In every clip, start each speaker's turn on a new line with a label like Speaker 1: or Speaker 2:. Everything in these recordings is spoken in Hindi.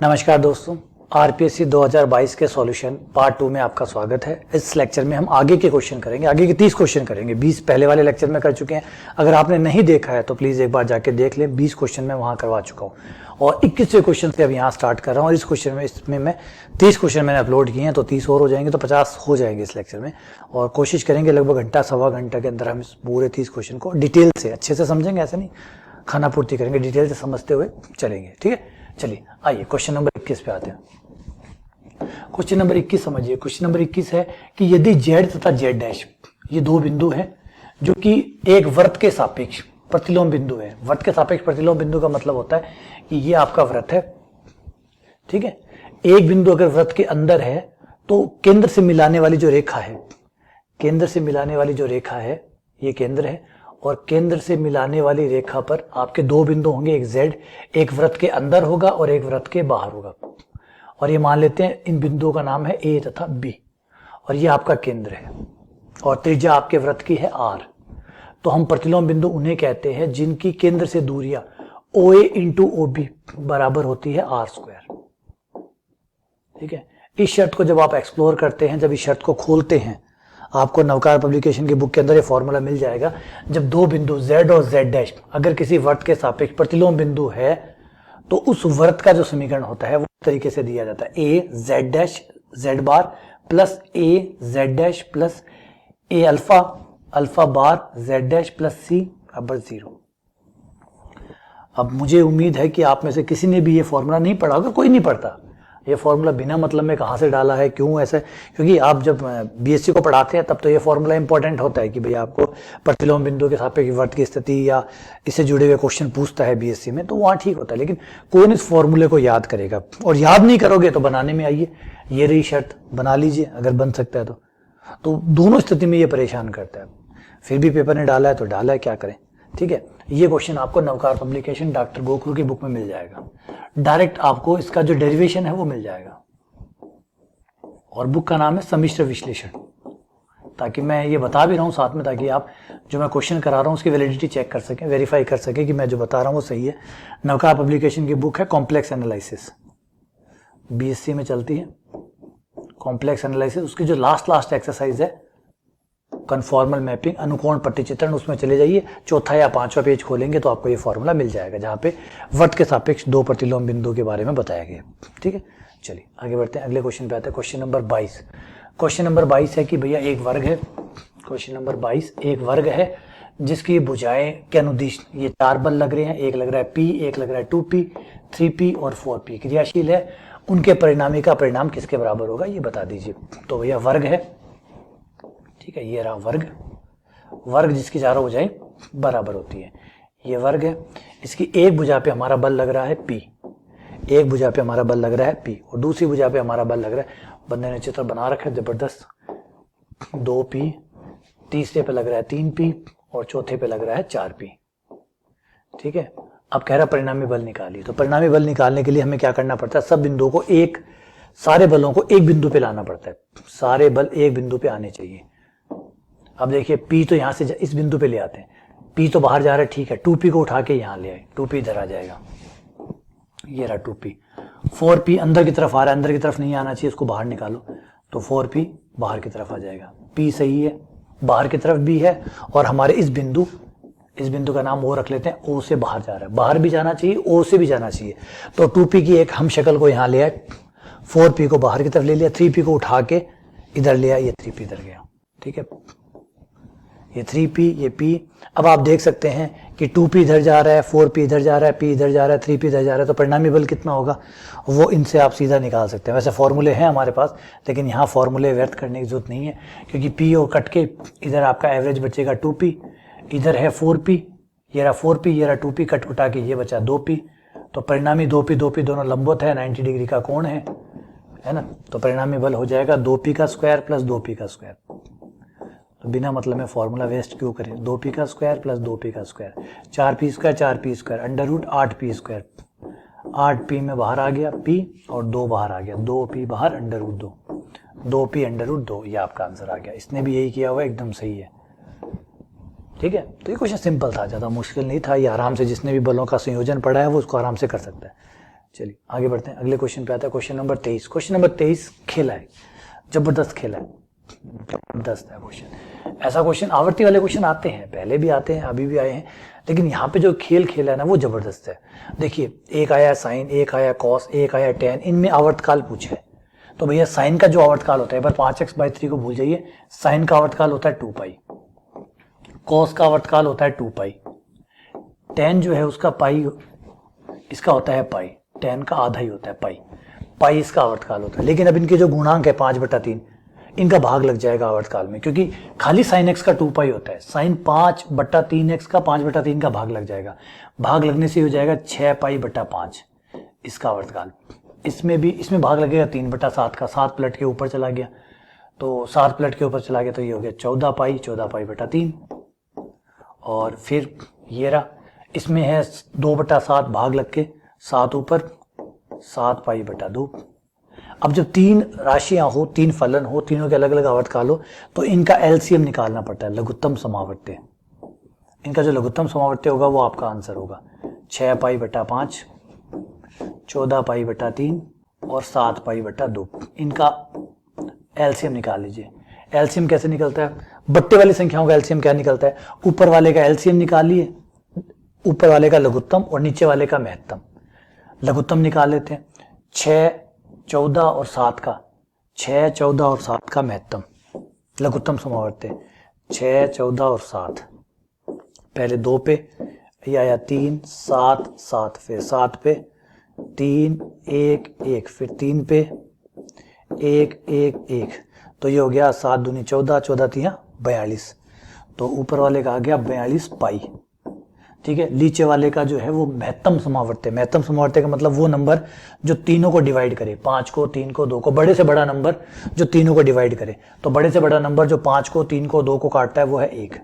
Speaker 1: नमस्कार दोस्तों, आरपीएससी 2022 के सॉल्यूशन पार्ट 2 में आपका स्वागत है। इस लेक्चर में हम आगे के क्वेश्चन करेंगे, आगे के 30 क्वेश्चन करेंगे। 20 पहले वाले लेक्चर में कर चुके हैं। अगर आपने नहीं देखा है तो प्लीज़ एक बार जाके देख लें। 20 क्वेश्चन मैं वहाँ करवा चुका हूँ और 21वें क्वेश्चन से अब यहाँ स्टार्ट कर रहा हूँ। और इस क्वेश्चन में इसमें मैं 30 क्वेश्चन मैंने अपलोड किए हैं, तो 30 और हो जाएंगे तो 50 हो जाएंगे इस लेक्चर में। और कोशिश करेंगे लगभग घंटा सवा घंटा के अंदर हम इस पूरे 30 क्वेश्चन को डिटेल से अच्छे से समझेंगे। ऐसे नहीं खाना पूर्ति करेंगे, डिटेल से समझते हुए चलेंगे। ठीक है, चलिए आइए क्वेश्चन नंबर 21 पे आते हैं। क्वेश्चन नंबर 21 समझिए। क्वेश्चन नंबर 21 है कि यदि z तथा z डैश ये दो बिंदु हैं जो कि एक वृत्त के सापेक्ष प्रतिलोम बिंदु है। वृत्त के सापेक्ष प्रतिलोम बिंदु का मतलब होता है कि ये आपका वृत्त है, ठीक है। एक बिंदु अगर वृत्त के अंदर है तो केंद्र से मिलाने वाली जो रेखा है, केंद्र से मिलाने वाली जो रेखा है ये केंद्र है, और केंद्र से मिलाने वाली रेखा पर आपके दो बिंदु होंगे, एक z, एक वृत्त के अंदर होगा और एक वृत्त के बाहर होगा। और ये मान लेते हैं इन बिंदुओं का नाम है A तथा B, और ये आपका केंद्र है और त्रिज्या आपके वृत्त की है R। तो हम प्रतिलोम बिंदु उन्हें कहते हैं जिनकी केंद्र से दूरियां OA इंटू OB बराबर होती है R स्क्वायर। ठीक है, इस शर्त को जब आप एक्सप्लोर करते हैं, जब इस शर्त को खोलते हैं, आपको नवकार पब्लिकेशन की बुक के अंदर ये फॉर्मूला मिल जाएगा। जब दो बिंदु Z और Z डैश अगर किसी वृत्त के सापेक्ष प्रतिलोम बिंदु है तो उस वृत्त का जो समीकरण होता है वो इस तरीके से दिया जाता है, A Z dash Z bar plus A Z dash plus A alpha alpha bar Z dash plus C बराबर 0। अब मुझे उम्मीद है कि आप में से किसी ने भी ये फॉर्मूला नहीं पढ़ा होगा। कोई नहीं पढ़ता ये फॉर्मूला बिना मतलब में कहाँ से डाला है, क्यों ऐसा, क्योंकि आप जब बीएससी को पढ़ाते हैं तब तो ये फॉर्मूला इंपॉर्टेंट होता है कि भाई आपको प्रतिलोम बिंदु के सापेक्ष वृत्त की स्थिति या इससे जुड़े हुए क्वेश्चन पूछता है बीएससी में, तो वहाँ ठीक होता है। लेकिन कौन इस फॉर्मूले को याद करेगा, और याद नहीं करोगे तो बनाने में आइए, ये रही शर्त, बना लीजिए अगर बन सकता है तो दोनों स्थिति में ये परेशान करता है। फिर भी पेपर ने डाला है तो डाला है, क्या करें। ठीक है, ये क्वेश्चन आपको नवकार पब्लिकेशन डॉक्टर गोखरू की बुक में मिल जाएगा। डायरेक्ट आपको इसका जो डेरिवेशन है वो मिल जाएगा, और बुक का नाम है सम्मिश्र विश्लेषण। ताकि मैं ये बता भी रहा हूँ साथ में, ताकि आप जो मैं क्वेश्चन करा रहा हूँ उसकी वैलिडिटी चेक कर सकें, वेरीफाई कर सकें कि मैं जो बता रहा हूँ वो सही है। नवकार पब्लिकेशन की बुक है कॉम्प्लेक्स एनालिसिस, बीएससी में चलती है कॉम्प्लेक्स एनालिसिस। उसकी जो लास्ट एक्सरसाइज है कन्फॉर्मल मैपिंग, अनुकोण प्रतिचित्रण, उसमें चले जाइए, चौथा या पांचवा पेज खोलेंगे तो आपको ये फॉर्मूला मिल जाएगा जहां पे वृत्त के सापेक्ष दो प्रतिलोम बिंदु के बारे में बताया गया। ठीक है, चलिए आगे बढ़ते हैं, अगले क्वेश्चन पे आते हैं। Question number 22। क्वेश्चन नंबर 22 है कि भैया एक वर्ग है, क्वेश्चन नंबर 22 एक वर्ग है जिसकी भुजाएं के अनुदिश ये 4 बल लग रहे हैं, एक लग रहा है P, एक लग रहा है 2P, 3P और 4P क्रियाशील है। उनके परिणामी का परिणाम किसके बराबर होगा ये बता दीजिए। तो भैया वर्ग है, ठीक है, ये रहा वर्ग, वर्ग जिसकी चारों भुजाएं बराबर होती है, ये वर्ग है। इसकी एक भुजा पे हमारा बल लग रहा है P, एक भुजा पे हमारा बल लग रहा है P और दूसरी भुजा पे हमारा बल लग रहा है, बंदे ने चित्र बना रखा है जबरदस्त, 2P, तीसरे पे लग रहा है 3P और चौथे पे लग रहा है 4P। ठीक है, अब कह रहा परिणामी बल निकालिए। तो परिणामी बल निकालने के लिए हमें क्या करना पड़ता है, सब बिंदुओं को सारे बलों को एक बिंदु पे लाना पड़ता है, सारे बल एक बिंदु पे आने चाहिए। अब देखिए P तो यहां से इस बिंदु पे ले आते हैं, P तो बाहर जा रहा है, ठीक है, 2P को उठा के यहां ले आए, 2P इधर आ जाएगा, ये रहा 2P। 4P अंदर की तरफ आ रहा है, अंदर की तरफ नहीं आना चाहिए, उसको बाहर निकालो, तो 4P बाहर की तरफ आ जाएगा। P सही है, बाहर की तरफ भी है, और हमारे इस बिंदु का नाम O रख लेते हैं, O से बाहर जा रहा है, बाहर भी जाना चाहिए, O से भी जाना चाहिए। तो 2P की एक हम शक्ल को यहां ले आए, 4P को बाहर की तरफ ले लिया, 3P को उठा के इधर ले आया, ये 3P इधर गया। ठीक है, ये 3P, ये P। अब आप देख सकते हैं कि 2P इधर जा रहा है, 4P इधर जा रहा है, P इधर जा रहा है, 3P इधर जा रहा है, तो परिणामी बल कितना होगा वो इनसे आप सीधा निकाल सकते हैं। वैसे फॉर्मूले हैं हमारे पास, लेकिन यहाँ फॉर्मूले व्यर्थ करने की जरूरत नहीं है, क्योंकि P और कट के इधर आपका एवरेज बचेगा 2P, इधर है 4P, ये रहा 4P, ये रहा 2P, कट उठा के ये बचा 2P। तो परिणामी 2P दोनों लंबवत है, 90 डिग्री का कोण है ना, तो परिणामी बल हो जाएगा 2P का स्क्वायर प्लस 2P का स्क्वायर। तो बिना मतलब में फॉर्मूला वेस्ट क्यों करें, 2P का स्क्वायर प्लस 2P का square, 4P square under root 8P square, 8P में बाहर आ गया P और 2 बाहर आ गया, 2P बाहर under root 2, 2P under root 2, ये आपका आंसर आ गया। इसने भी यही किया हुआ, एकदम सही है। ठीक है, तो ये क्वेश्चन सिंपल था, ज़्यादा मुश्किल नहीं था, ये आराम से जिसने भी बलों का संयोजन पढ़ा है वो उसको आराम से कर सकता है। चलिए आगे बढ़ते हैं, अगले क्वेश्चन पे आता है क्वेश्चन नंबर 23। क्वेश्चन नंबर 23 खेला है, जबरदस्त खेला है, जबरदस्त है क्वेश्चन। ऐसा क्वेश्चन आवर्ती वाले क्वेश्चन आते हैं, पहले भी आते हैं, अभी भी आए हैं, लेकिन यहाँ पे जो खेल खेला है ना वो जबरदस्त है। देखिए एक आया साइन, एक आया कॉस, एक आया टेन, इनमें आवर्तकाल पूछा है। तो भैया साइन का जो आवर्तकाल होता है, एक बार 5x/3 को भूल जाइए, साइन का आवर्तकाल होता है 2 पाई, कॉस का आवर्तकाल होता है 2 पाई, टेन जो है उसका पाई, इसका होता है पाई, टेन का आधा ही होता है पाई, पाई इसका आवर्तकाल होता है। लेकिन अब इनके जो गुणांक है 5/3, इनका भाग लग जाएगा आवर्तकाल में, क्योंकि खाली साइन एक्स का 2 पाई होता है, साइन 5/3x का 5/3 का भाग लग जाएगा, भाग लगने से हो जाएगा 6 पाई/5 इसका आवर्तकाल। इसमें भाग लगेगा 3/7 का, 7 पलट के ऊपर चला गया, तो 7 पलट के ऊपर चला गया तो ये हो गया 14 पाई/3। और फिर ये रहा, इसमें है 2/7 भाग लग के, 7 ऊपर 7 पाई/2। अब जब 3 राशियां हो, 3 फलन हो, तीनों के अलग अलग आवर्तकाल हो, तो इनका एलसीएम निकालना पड़ता है, लघुत्तम समावर्त्य। इनका जो लघुत्तम समावर्त्य होगा वो आपका आंसर होगा 6 पाई/5, 14 पाई/3 और 7 पाई/2। इनका एलसीएम निकाल लीजिए। एलसीएम कैसे निकलता है? बट्टे वाली संख्याओं का एलसीएम क्या निकलता है? ऊपर वाले का एलसीएम निकालिए, ऊपर वाले का लघुत्तम और नीचे वाले का महत्तम। लघुत्तम निकाल लेते हैं, 6, 14 और 7 का, 6, 14 और 7 का महत्तम, लघुत्तम समावर्त्य 6, 14 और 7। पहले 2 पे, ये आया 3, 7, 7, फिर 7 पे, 3, 1, 1, फिर 3 पे, 1, 1, 1, तो ये हो गया 7 दूनी 14, 14 तिया 42। तो ऊपर वाले का आ गया 42 पाई। ठीक है, नीचे वाले का जो है वो महत्तम समावर्त्य। महत्तम समावर्त्य का मतलब वो नंबर जो तीनों को डिवाइड करे, 5 को, 3 को, 2 को, बड़े से बड़ा नंबर जो तीनों को डिवाइड करे। तो बड़े से बड़ा नंबर जो 5 को, 3 को, 2 को काटता है वो है 1।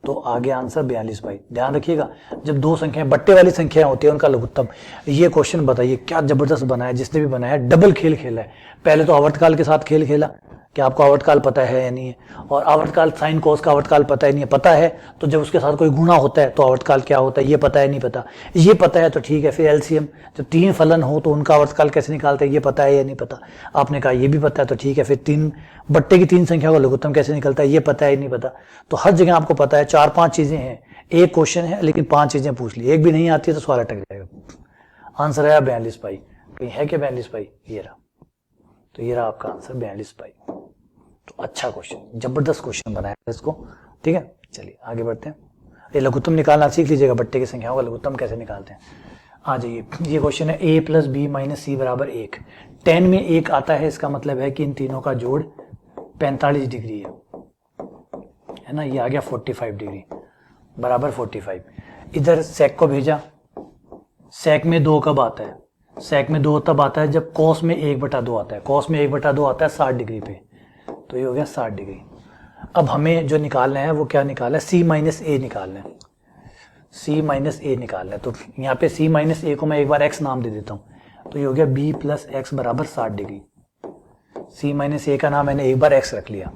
Speaker 1: तो आगे आंसर 42 पाई। ध्यान रखिएगा, जब दो संख्याएं बट्टे वाली संख्याएं होती है उनका लघुत्तम। ये क्वेश्चन बताइए क्या जबरदस्त बनाया, जिसने भी बनाया डबल खेल खेला है। पहले तो आवर्तकाल के साथ खेल खेला कि आपको आवर्तकाल पता है या नहीं है, और आवर्तकाल साइन कोस का आवर्तकाल पता है नहीं है, पता है तो जब उसके साथ कोई गुणा होता है तो आवर्तकाल क्या होता है ये पता है नहीं पता, ये पता है तो ठीक है। फिर एलसीएम, जब 3 फलन हो तो उनका आवर्तकाल कैसे निकालते हैं ये पता है या नहीं पता, आपने कहा ये भी पता है तो ठीक है। फिर 3 बट्टे की 3 संख्या का लघुत्तम कैसे निकलता है ये पता है नहीं पता। तो हर जगह आपको पता है, 4-5 चीजें हैं, एक क्वेश्चन है लेकिन 5 चीजें पूछ ली, एक भी नहीं आती है तो सवाल अटक जाएगा। आंसर आया 42 पाई। कहीं है क्या 42 पाई? ये रहा, तो ये रहा आपका आंसर 42 पाई। तो अच्छा क्वेश्चन, जबरदस्त क्वेश्चन बनाया इसको। ठीक है, चलिए आगे बढ़ते हैं। ये लघुत्तम निकालना सीख लीजिएगा, बट्टे की संख्याओं का लघुत्तम कैसे निकालते हैं। आ जाइए, ये क्वेश्चन है a + b - c = 1। 10 में 1 आता है, इसका मतलब है कि इन तीनों का जोड़ 45 डिग्री है ना। ये आ गया 45 डिग्री बराबर 45। इधर सेक को भेजा, सेक में 2 कब आता है? सेक में 2 तब आता है जब कॉस में 1/2 आता है। कॉस में 1/2 आता है 60 डिग्री पे, तो ये हो गया 60 डिग्री। अब हमें जो निकालना है वो क्या निकालना है? c - a निकालना है, c - a निकालना है। तो यहाँ पे c - a को मैं एक बार x नाम दे देता हूँ, तो ये हो गया b + x = 60 degree. c - a का नाम मैंने एक बार x रख लिया,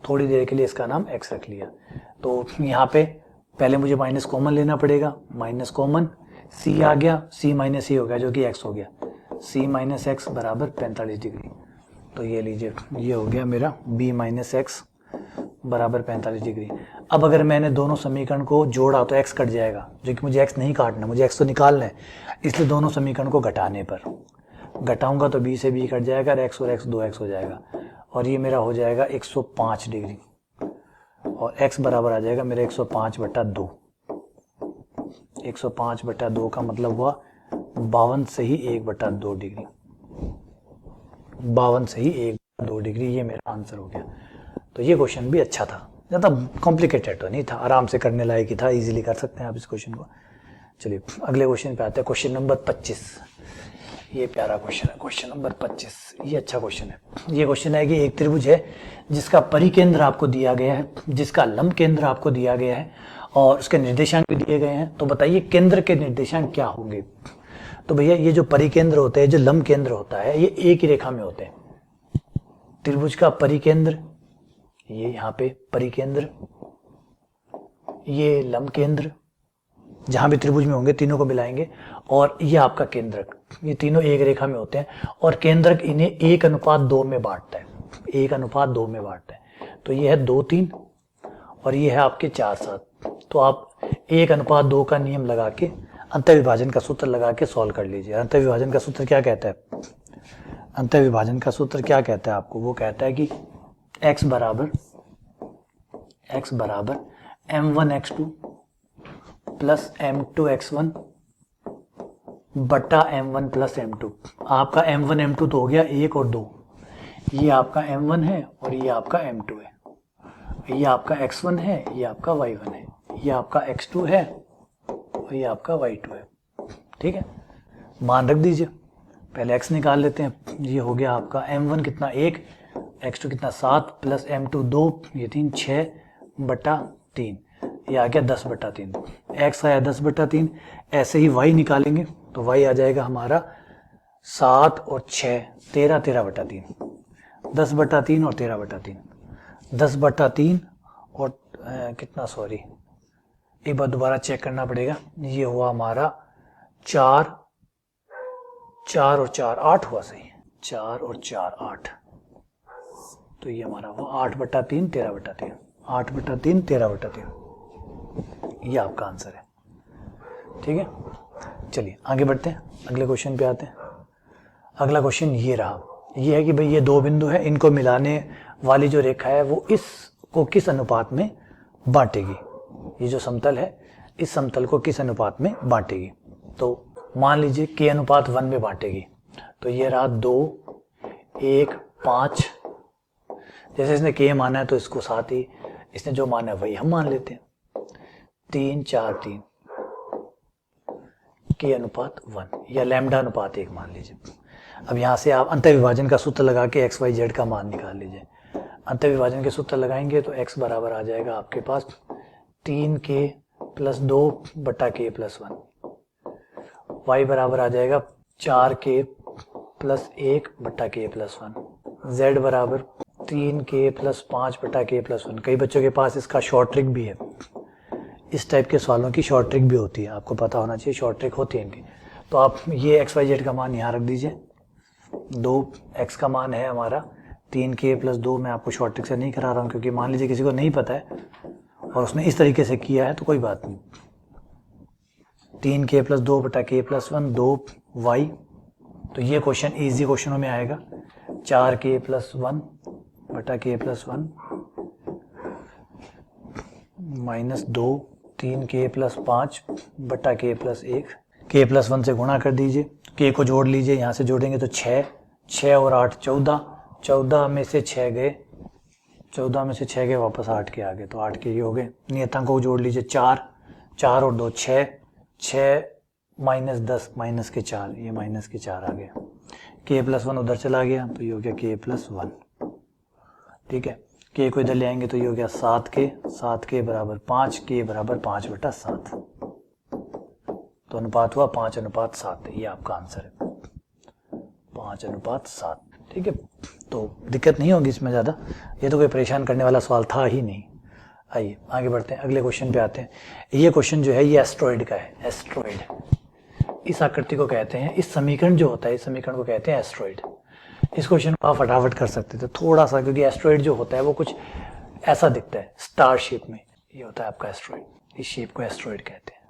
Speaker 1: थोड़ी देर के लिए इसका नाम x रख लिया। तो यहाँ पे पहले मुझे माइनस कॉमन लेना पड़ेगा, माइनस कॉमन, c आ गया, c - a हो गया जो कि x हो गया, c - x = 45 डिग्री। तो ये लीजिए, ये हो गया मेरा b - x = 45 डिग्री। अब अगर मैंने दोनों समीकरण को जोड़ा तो x कट जाएगा, जो कि मुझे x नहीं काटना, मुझे x तो निकालना है। इसलिए दोनों समीकरण को घटाने पर, घटाऊंगा तो b से b कट जाएगा और x 2x हो जाएगा, और ये मेरा हो जाएगा 105 डिग्री, और x बराबर आ जाएगा मेरा 105/2। 105/2 का मतलब हुआ 52 से ही 1/2 डिग्री, 52 से ही 1/2 डिग्री। ये मेरा आंसर हो गया। तो ये क्वेश्चन भी अच्छा था, ज़्यादा कॉम्प्लिकेटेड तो नहीं था, आराम से करने लायक ही था, इजीली कर सकते हैं आप इस क्वेश्चन को। चलिए अगले क्वेश्चन पे आते हैं, क्वेश्चन नंबर 25। ये प्यारा क्वेश्चन है, क्वेश्चन नंबर 25। ये अच्छा क्वेश्चन है। ये क्वेश्चन है कि एक त्रिभुज है जिसका परिकेंद्र आपको दिया गया है, जिसका लंब केंद्र आपको दिया गया है, और उसके निर्देशांक भी दिए गए हैं। तो बताइए केंद्र के निर्देशांक क्या होंगे? तो भैया ये जो परिकेंद्र होते हैं, जो लंब केंद्र होता है, ये एक ही रेखा में होते हैं। त्रिभुज का परिकेंद्र, ये यहाँ पे परिकेंद्र, ये लंब केंद्र, जहां भी त्रिभुज में होंगे तीनों को मिलाएंगे, और ये आपका केंद्रक, ये तीनों एक रेखा में होते हैं और केंद्रक इन्हें 1:2 में बांटता है, 1:2 में बांटता है। तो ये है 2-3 और ये है आपके 4-7। तो आप 1:2 का नियम लगा के अंतःविभाजन का सूत्र लगा के सॉल्व कर लीजिए। अंतःविभाजन का सूत्र क्या कहता है? अंतःविभाजन का सूत्र क्या कहता है आपको? वो कहता है कि x बराबर m1x2 प्लस m2x1 बटा m1 प्लस m2। आपका m1 m2 तो हो गया 1 और 2, ये आपका m1 है और ये आपका m2 है, ये आपका x1 है, ये आपका y1 है, ये आपका x2 है और ये आपका y2 है। ठीक है, मान रख दीजिए। पहले x निकाल लेते हैं। ये हो गया आपका m1 कितना 1, x2 कितना 7 प्लस m2 2, ये 3 6 बटा 3, ये आ गया 10/3। x आया 10/3। ऐसे ही y निकालेंगे तो y आ जाएगा हमारा 7 और 6 13/3। 10/3 और 13/3, 10/3 और कितना, सॉरी एक बार दोबारा चेक करना पड़ेगा। ये हुआ हमारा 4 और 4 8 हुआ, सही 4 और 4 8। तो ये हमारा हुआ 8/3 13/3, 8/3 13/3। ये आपका आंसर है। ठीक है, चलिए आगे बढ़ते हैं, अगले क्वेश्चन पे आते हैं। अगला क्वेश्चन ये रहा, ये है कि भाई ये दो बिंदु है, इनको मिलाने वाली जो रेखा है वो इसको किस अनुपात में बांटेगी? ये जो समतल है इस समतल को किस अनुपात में बांटेगी? तो मान लीजिए k/1 में बांटेगी। तो ये रहा 2 1 5। जैसे इसने k माना है तो इसको साथ ही इसने जो माना है वही हम मान लेते हैं। 3 4 3 k/1 या λ/1 मान लीजिए। अब यहाँ से आप अंतःविभाजन का सूत्र लगा के x y z का मान निकाल लीजिए। अंतःविभाजन के सूत्र लगाएंगे तो x बराबर आ जाएगा आपके पास 3k + 2 बटा k + 1, y बराबर आ जाएगा 4k + 1 बटा k + 1, z बराबर 3k + 5 बटा k + 1। कई बच्चों के पास इसका शॉर्ट ट्रिक भी है, इस टाइप के सवालों की शॉर्ट ट्रिक भी होती है, आपको पता होना चाहिए, शॉर्ट ट्रिक होती है इनकी। तो आप ये x y z का मान यहाँ रख दीजिए। 2x का मान है हमारा 3k + 2। मैं आपको शॉर्ट ट्रिक से नहीं करा रहा हूँ क्योंकि मान लीजिए किसी को नहीं पता है और उसने इस तरीके से किया है तो कोई बात नहीं। 3k + 2 बटा k + 1 2y। तो ये क्वेश्चन इजी क्वेश्चनों में आएगा। 4k + 1 बटा k + 1 माइनस 2 3k + 5 बटा k + 1। k + 1 से गुणा कर दीजिए, k को जोड़ लीजिए, यहाँ से जोड़ेंगे तो 6 6 और 8 14, 14 में से 6 गए, 14 में से 6 गए वापस 8 के आ गए, तो 8 के ये हो गए। नियतांकों को जोड़ लीजिए 4 4 और 2 6 6 माइनस 10 माइनस के 4, ये माइनस के 4 आ गया। k + 1 उधर चला गया तो ये हो गया k + 1। ठीक है, k को इधर ले आएंगे तो ये हो गया 7k बराबर 5, k बराबर 5/7। तो अनुपात हुआ 5:7। ये आपका आंसर है 5:7। ठीक है, तो दिक्कत नहीं होगी इसमें ज़्यादा, ये तो कोई परेशान करने वाला सवाल था ही नहीं। आइए आगे बढ़ते हैं, अगले क्वेश्चन पे आते हैं। ये क्वेश्चन जो है ये एस्ट्रॉइड का है। एस्ट्रॉइड इस आकृति को कहते हैं, इस समीकरण जो होता है इस समीकरण को कहते हैं एस्ट्रॉइड। इस क्वेश्चन को आप फटाफट कर सकते थे थोड़ा सा, क्योंकि एस्ट्रॉइड जो होता है वो कुछ ऐसा दिखता है स्टार शेप में, ये होता है आपका एस्ट्रॉइड, इस शेप को एस्ट्रॉइड कहते हैं।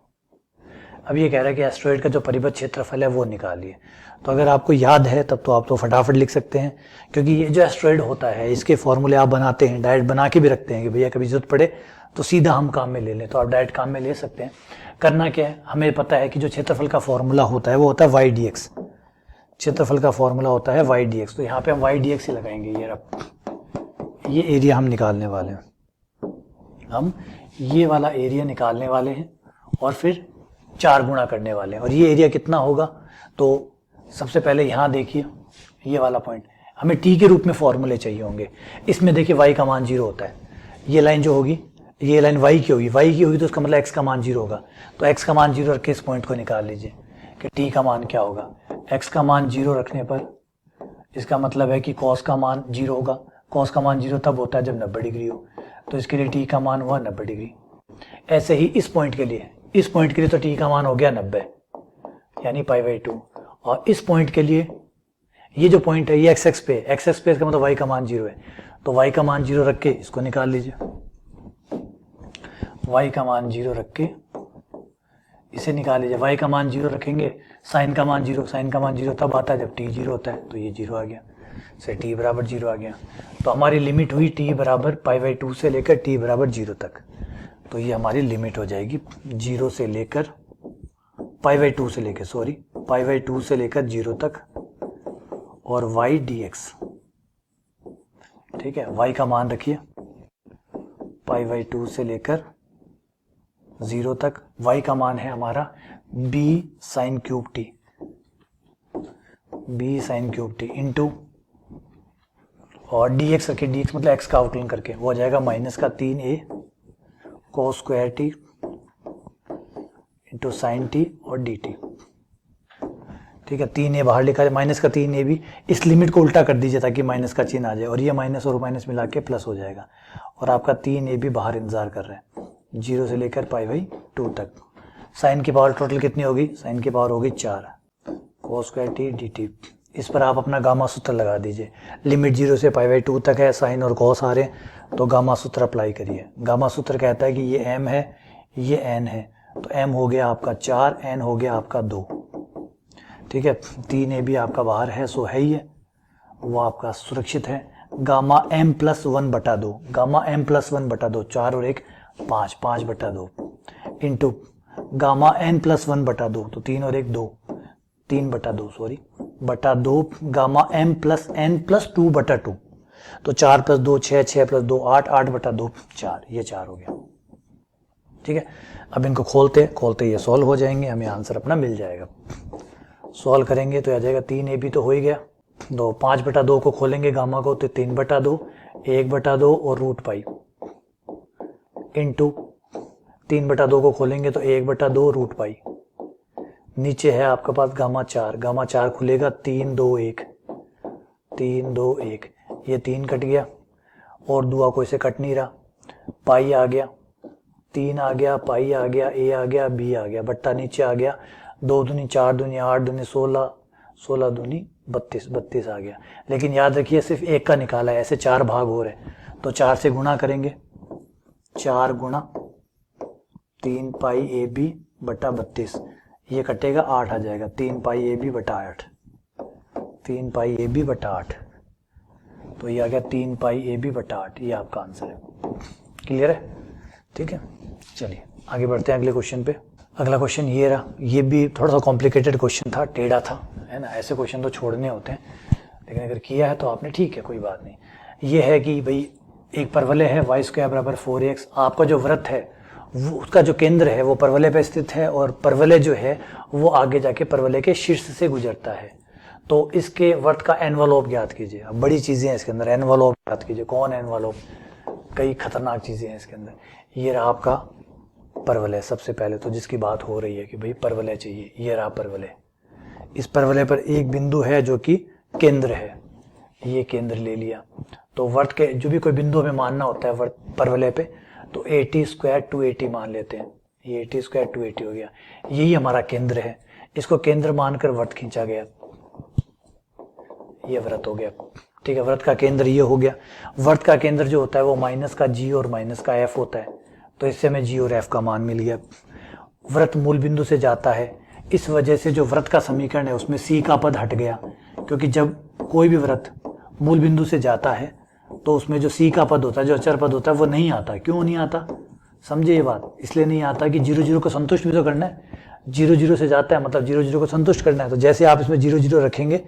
Speaker 1: अब ये कह रहा है कि एस्ट्रॉइड का जो परिबद्ध क्षेत्रफल है वो निकालिए। तो अगर आपको याद है तब तो आप तो फटाफट लिख सकते हैं, क्योंकि ये जो एस्ट्रॉइड होता है इसके फॉर्मूले आप बनाते हैं, डायरेक्ट बना के भी रखते हैं कि भैया कभी जरूरत पड़े तो सीधा हम काम में ले लें, तो आप डायरेक्ट काम में ले सकते हैं। करना क्या है, हमें पता है कि जो क्षेत्रफल का फॉर्मूला होता है वो होता है y dx। क्षेत्रफल का फॉर्मूला होता है y dx, तो यहाँ पे हम y dx ही लगाएंगे। ये एरिया हम निकालने वाले हैं, हम ये वाला एरिया निकालने वाले हैं और फिर 4 गुणा करने वाले हैं। और ये एरिया कितना होगा, तो सबसे पहले यहाँ देखिए ये वाला पॉइंट, हमें t के रूप में फॉर्मूले चाहिए होंगे। इसमें देखिए y का मान 0 होता है, ये लाइन जो होगी ये लाइन y की होगी, y की होगी तो इसका मतलब x का मान 0 होगा। तो x का मान 0 रख के इस पॉइंट को निकाल लीजिए कि t का मान क्या होगा। x का मान 0 रखने पर इसका मतलब है कि cos का मान 0 होगा। cos का मान 0 तब होता है जब 90 डिग्री हो, तो इसके लिए t का मान हुआ 90 डिग्री। ऐसे ही इस पॉइंट के लिए, इस पॉइंट के लिए तो t का मान हो गया 90, यानी π/2। और इस पॉइंट के लिए ये जो पॉइंट है ये x पे, x पे इसका मतलब y का मान 0 है, तो y का मान 0 रख के इसको निकाल लीजिए। y का मान 0 रख के इसे निकाल लीजिए। y का मान 0 रखेंगे, साइन का मान 0, साइन का मान 0 तब आता है जब t 0 होता है, तो ये 0 आ गया, से t बराबर 0 आ गया। तो हमारी लिमिट हुई t बराबर π/2 से लेकर t बराबर 0 तक। तो ये हमारी लिमिट हो जाएगी 0 से लेकर π/2 से लेकर π/2 से लेकर 0 तक और y dx। ठीक है, y का मान रखिए π/2 से लेकर 0 तक, y का मान है हमारा b sin cube t into और dx रखिए, dx मतलब x का आउटलाइन करके, वो हो जाएगा -3a cos square t into sine t और dt। ठीक है, 3a बाहर लिखा है, -3a भी, इस लिमिट को उल्टा कर दीजिए ताकि माइनस का चिन्ह आ जाए, और ये माइनस और माइनस मिला के प्लस हो जाएगा, और आपका 3a भी बाहर इंतजार कर रहा है 0 से लेकर π/2 तक। साइन की पावर टोटल कितनी होगी, साइन की पावर होगी 4 cos स्क्वायर t dt। इस पर आप अपना गामा सूत्र लगा दीजिए, लिमिट 0 से π/2 तक है, साइन और cos आ रहे हैं, तो गामा सूत्र अप्लाई करिए। गामा सूत्र कहता है कि ये m है, ये n है, तो m हो गया आपका 4, n हो गया आपका 2। ठीक है, 3a भी आपका बाहर है, सो है ही है, वो आपका सुरक्षित है। गामा m+1 बटा 2, गामा m+1 बटा 2, 4 और 1 5, 5 बटा 2 इंटू गामा n+1 बटा 2, तो 3 और 1 2, 3 बटा 2 सॉरी बटा 2 गामा m+n+2 बटा 2, तो 4 + 2 6, 6 + 2 8, 8 बटा 2 4, ये 4 हो गया। ठीक है, अब इनको खोलते ये सॉल्व हो जाएंगे, हमें आंसर अपना मिल जाएगा। सॉल्व करेंगे तो आ जाएगा 3ab तो हो ही गया, 5 बटा 2 को खोलेंगे गामा को, तो 3 बटा 2, 1 बटा 2 और √π इंटू 3 बटा 2 को खोलेंगे तो 1 बटा 2 √π। नीचे है आपके पास गामा 4, गामा 4 खुलेगा 3 2 1, 3 2 1, ये 3 कट गया और दुआ को इसे कट नहीं रहा, पाई आ गया, 3 आ गया, पाई आ गया, a आ गया, b आ गया, बट्टा नीचे आ गया, 2 दूनी 4 दूनी 8 दूनी 16, 16 दूनी 32, 32 आ गया। लेकिन याद रखिए सिर्फ एक का निकाला है, ऐसे 4 भाग हो रहे, तो 4 से गुणा करेंगे, 4 गुणा 3πab बटा 32, ये कटेगा 8 आ जाएगा, 3πab बटा 8, 3πab बटा 8, तो ये आ गया 3πab बटा 8, ये आपका आंसर है। क्लियर है? ठीक है, चलिए आगे बढ़ते हैं अगले क्वेश्चन पे। अगला क्वेश्चन ये रहा, ये भी थोड़ा सा कॉम्प्लिकेटेड क्वेश्चन था, टेढ़ा था, है ना, ऐसे क्वेश्चन तो छोड़ने होते हैं, लेकिन अगर किया है तो आपने ठीक है, कोई बात नहीं। ये है कि भाई एक परवलय है y² बराबर 4x, आपका जो वृत्त है वो उसका जो केंद्र है वो परवलय पे स्थित है, और परवलय जो है वो आगे जाके परवलय के शीर्ष से गुजरता है, तो इसके वृत्त का एनवलप ज्ञात कीजिए। अब बड़ी चीजें हैं इसके अंदर, एनवलप ज्ञात कीजिए। कौन एनवलप? कई खतरनाक चीजें हैं इसके अंदर। ये रहा आपका परवलय, सबसे पहले तो जिसकी बात हो रही है कि भाई परवलय चाहिए, ये रहा परवलय। इस परवलय पर एक बिंदु है जो कि केंद्र है, ये केंद्र ले लिया, तो वर्त के जो भी कोई बिंदु हमें मानना होता है वर्त परवलय पे, तो 80² 280 मान लेते हैं, ये 80² 280 हो गया, यही हमारा केंद्र है, इसको केंद्र मानकर वर्त खींचा गया, ये व्रत हो गया। ठीक है, व्रत का केंद्र ये हो गया। वर्त का केंद्र जो होता है वो माइनस का g और माइनस का f होता है, तो इससे हमें g और f का मान मिल गया। व्रत मूल बिंदु से जाता है, इस वजह से जो व्रत का समीकरण है उसमें c का पद हट गया, क्योंकि जब कोई भी व्रत मूल बिंदु से जाता है तो उसमें जो c का पद होता है, जो अचर पद होता है, वो नहीं आता। क्यों नहीं आता, समझे ये बात? इसलिए नहीं आता कि 0 0 को संतुष्ट भी तो करना है, 0 0 से जाता है मतलब 0 0 को संतुष्ट करना है। तो जैसे आप इसमें 0 0 रखेंगे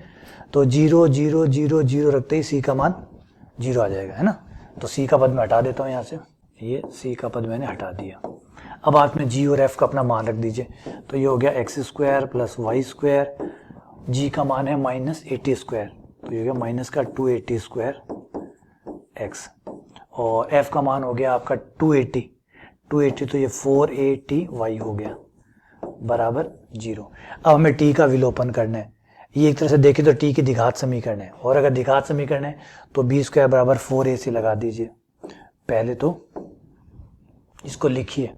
Speaker 1: तो 0 0 0 0 रखते ही c का मान 0 आ जाएगा, है ना। तो c का पद मैं हटा देता हूँ यहाँ से, ये c का पद मैंने हटा दिया। अब आप में g और f का अपना मान रख दीजिए, तो ये हो गया x² प्लस y², g का मान है -80², तो ये हो गया माइनस का 280² x, और f का मान हो गया आपका 280, तो ये 480y हो गया बराबर 0। अब हमें t का विलोपन करना है, ये एक तरह से देखें तो t की द्विघात समीकरण है, और अगर द्विघात समीकरण है तो b² बराबर 4ac लगा दीजिए। पहले तो इसको लिखिए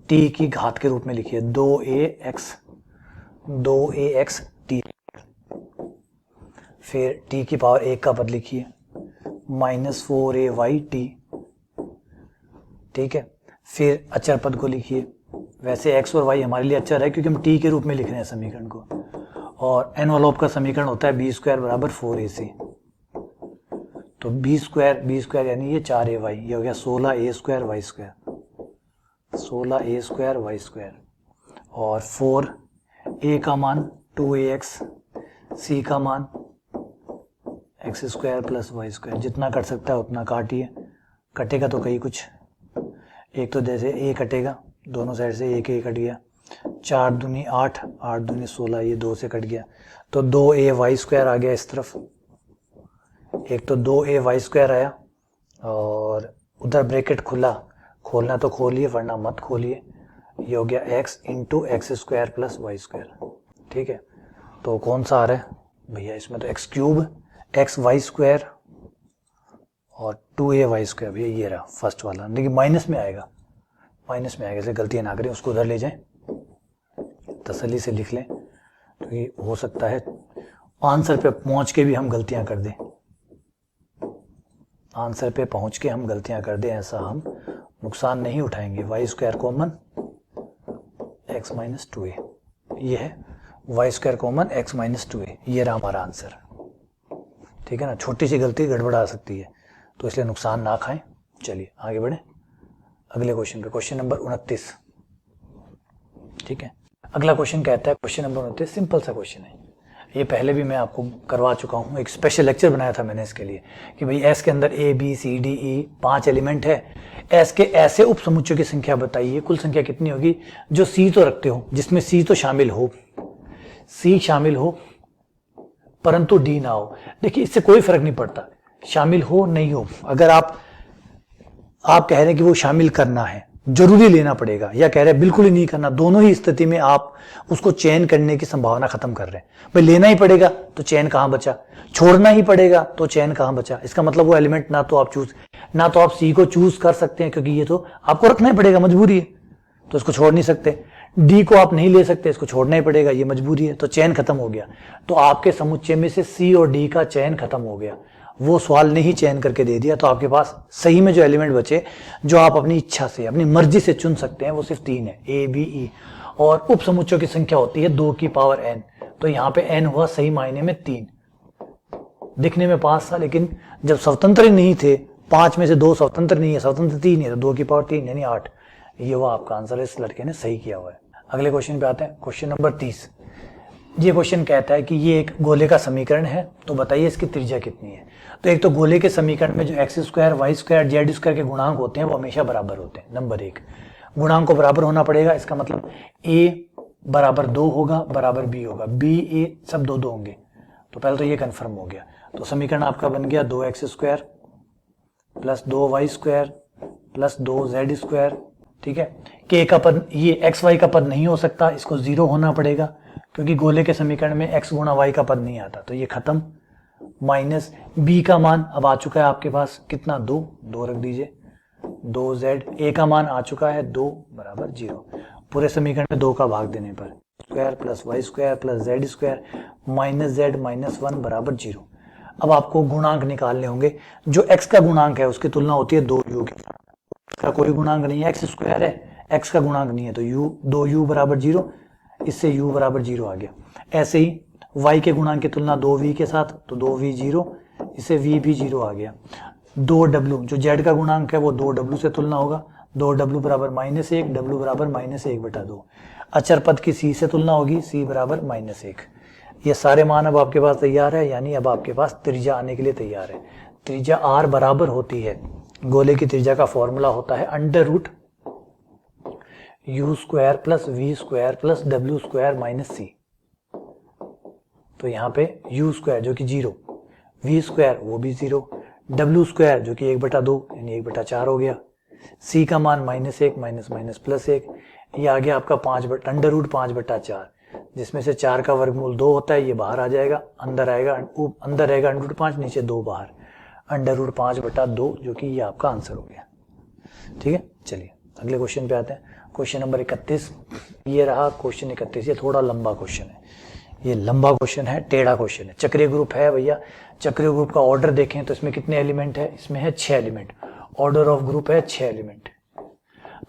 Speaker 1: t की घात के रूप में लिखिए, 2ax 2ax t, फिर t की पावर 1 का पद लिखिए -4ay t, ठीक है। फिर अचर पद को लिखिए, वैसे x और y हमारे लिए अचर है क्योंकि हम t के रूप में लिख रहे हैं समीकरण को, और एनवलप का समीकरण होता है b² बराबर 4ac, तो b² यानी ये 4ay, ये हो गया 16a² y², 16a² y², और 4a का मान 2ax, c का मान x² प्लस y², जितना कट सकता है उतना काटिए, कटेगा तो कहीं कुछ, एक तो जैसे a कटेगा, दोनों साइड से एक कट गया, 4 दूनी 8, 8 दूनी 16, ये 2 से कट गया, तो 2ay² आ गया इस तरफ, एक तो 2ay² आया, और उधर ब्रैकेट खुला, खोलना तो खोलिए वरना मत खोलिए, ये हो गया x into x² plus y², ठीक है। तो कौन सा आ रहा है भैया, इसमें तो x³ xy² और 2ay² भैया, ये रहा फर्स्ट वाला, लेकिन माइनस में आएगा, इसलिए गलतियां ना करें, उसको उधर ले जाएं, तसल्ली से लिख लें, तो ये हो सकता है आंसर पे पहुंच के भी हम गलतियां कर दें, आंसर पे पहुंच के हम गलतियां कर दें, ऐसा हम नुकसान नहीं उठाएंगे। y² कॉमन x - 2a, ये है y² कॉमन x - 2a, ये रहा हमारा आंसर, ठीक है ना। छोटी सी गलती गड़बड़ा सकती है, तो इसलिए नुकसान ना खाएं। चलिए आगे बढ़े अगले क्वेश्चन पे, क्वेश्चन नंबर 29, ठीक है। अगला क्वेश्चन कहता है, क्वेश्चन नंबर 29 सिंपल सा क्वेश्चन है, ये पहले भी मैं आपको करवा चुका हूँ, एक स्पेशल लेक्चर बनाया था मैंने इसके लिए कि भाई एस के अंदर A B C D E 5 element है, एस के ऐसे उप समुच्चयों की संख्या बताइए, कुल संख्या कितनी होगी जो सी तो रखते हो, जिसमें सी तो शामिल हो, सी शामिल हो परंतु डी ना हो। देखिए इससे कोई फर्क नहीं पड़ता शामिल हो नहीं हो, अगर आप कह रहे हैं कि वो शामिल करना है, जरूरी लेना पड़ेगा, या कह रहे हैं बिल्कुल ही नहीं करना, दोनों ही स्थिति में आप उसको चयन करने की संभावना खत्म कर रहे हैं। भाई लेना ही पड़ेगा तो चयन कहां बचा, छोड़ना ही पड़ेगा तो चयन कहां बचा, इसका मतलब वो एलिमेंट ना तो आप सी को चूज कर सकते हैं क्योंकि ये तो आपको रखना ही पड़ेगा, मजबूरी है, तो इसको छोड़ नहीं सकते। डी को आप नहीं ले सकते, इसको छोड़ना ही पड़ेगा, ये मजबूरी है, तो चयन खत्म हो गया। तो आपके समुच्चय में से सी और डी का चयन खत्म हो गया, वो सवाल नहीं चयन करके दे दिया, तो आपके पास सही में जो एलिमेंट बचे जो आप अपनी इच्छा से अपनी मर्जी से चुन सकते हैं वो सिर्फ 3 है, ए बी ई, और उप समुच्चयों की संख्या होती है 2 की पावर n, तो यहाँ पे n हुआ सही मायने में 3, दिखने में 5 था, लेकिन जब स्वतंत्र ही नहीं थे, 5 में से 2 स्वतंत्र नहीं है, स्वतंत्र 3 है, तो 2 की पावर 3 यानी 8, ये वो आपका आंसर है, इस लड़के ने सही किया हुआ है। अगले क्वेश्चन पे आते हैं, क्वेश्चन नंबर 30। ये क्वेश्चन कहता है कि ये एक गोले का समीकरण है, तो बताइए इसकी त्रिज्या कितनी है। तो एक तो गोले के समीकरण में जो x² y² z² के गुणांक होते हैं वो हमेशा बराबर होते हैं। नंबर 1, गुणांक को बराबर होना पड़ेगा, इसका मतलब a बराबर 2 होगा, बराबर b होगा, b a सब 2 होंगे, तो पहले तो ये कंफर्म हो गया। तो समीकरण आपका बन गया 2x² plus 2y² plus 2z², ठीक है। k का पद, ये x y का पद नहीं हो सकता, इसको 0 होना पड़ेगा क्योंकि गोले के समीकरण में x गुणा y का पद नहीं आता, तो ये खत्म। माइनस b का मान अब आ चुका है आपके पास कितना, 2 रख दीजिए, 2z, a का मान आ चुका है 2 बराबर 0, पूरे समीकरण में 2 का भाग देने पर square plus y² plus z² minus z minus 1 बराबर 0। अब आपको गुणांक निकालने होंगे, जो x का गुणांक है उसकी तुलना होती है 2u के साथ, इसका कोई गुणांक नहीं है, x² है, x का गुणांक नहीं है, तो u 2u बराबर 0, इससे u बराबर 0 आ गया। ऐसे ही y के गुणांक की तुलना 2v के साथ, तो 2v 0, इससे v भी 0 आ गया। 2w जो z का गुणांक है वो 2w से तुलना होगा, 2w बराबर -1, w बराबर -1/2। अचर पद की c से तुलना होगी, c बराबर -1। ये सारे मान अब आपके पास तैयार है, यानी अब आपके पास त्रिज्या आने के लिए तैयार है। त्रिज्या r बराबर होती है, गोले की त्रिज्या का फॉर्मूला होता है √ u² plus v² plus w² minus c। तो यहाँ पे u² जो कि 0, v² वो भी 0, w² जो कि 1/2 यानी 1/4 हो गया, c का मान -1 माइनस माइनस प्लस 1, ये आ गया आपका √5/4, जिसमें से 4 का वर्गमूल 2 होता है, ये बाहर आ जाएगा, अंदर रहेगा √5, नीचे 2 बाहर, √5/2 जो कि ये आपका आंसर हो गया। ठीक है, चलिए अगले क्वेश्चन पे आते हैं। क्वेश्चन नंबर 31 ये रहा क्वेश्चन 31। ये थोड़ा लंबा क्वेश्चन है, ये लंबा क्वेश्चन है, टेढ़ा क्वेश्चन है। चक्रीय ग्रुप है भैया, चक्रीय ग्रुप का ऑर्डर देखें तो इसमें कितने एलिमेंट है, इसमें है 6 एलिमेंट। ऑर्डर ऑफ ग्रुप है 6 एलिमेंट।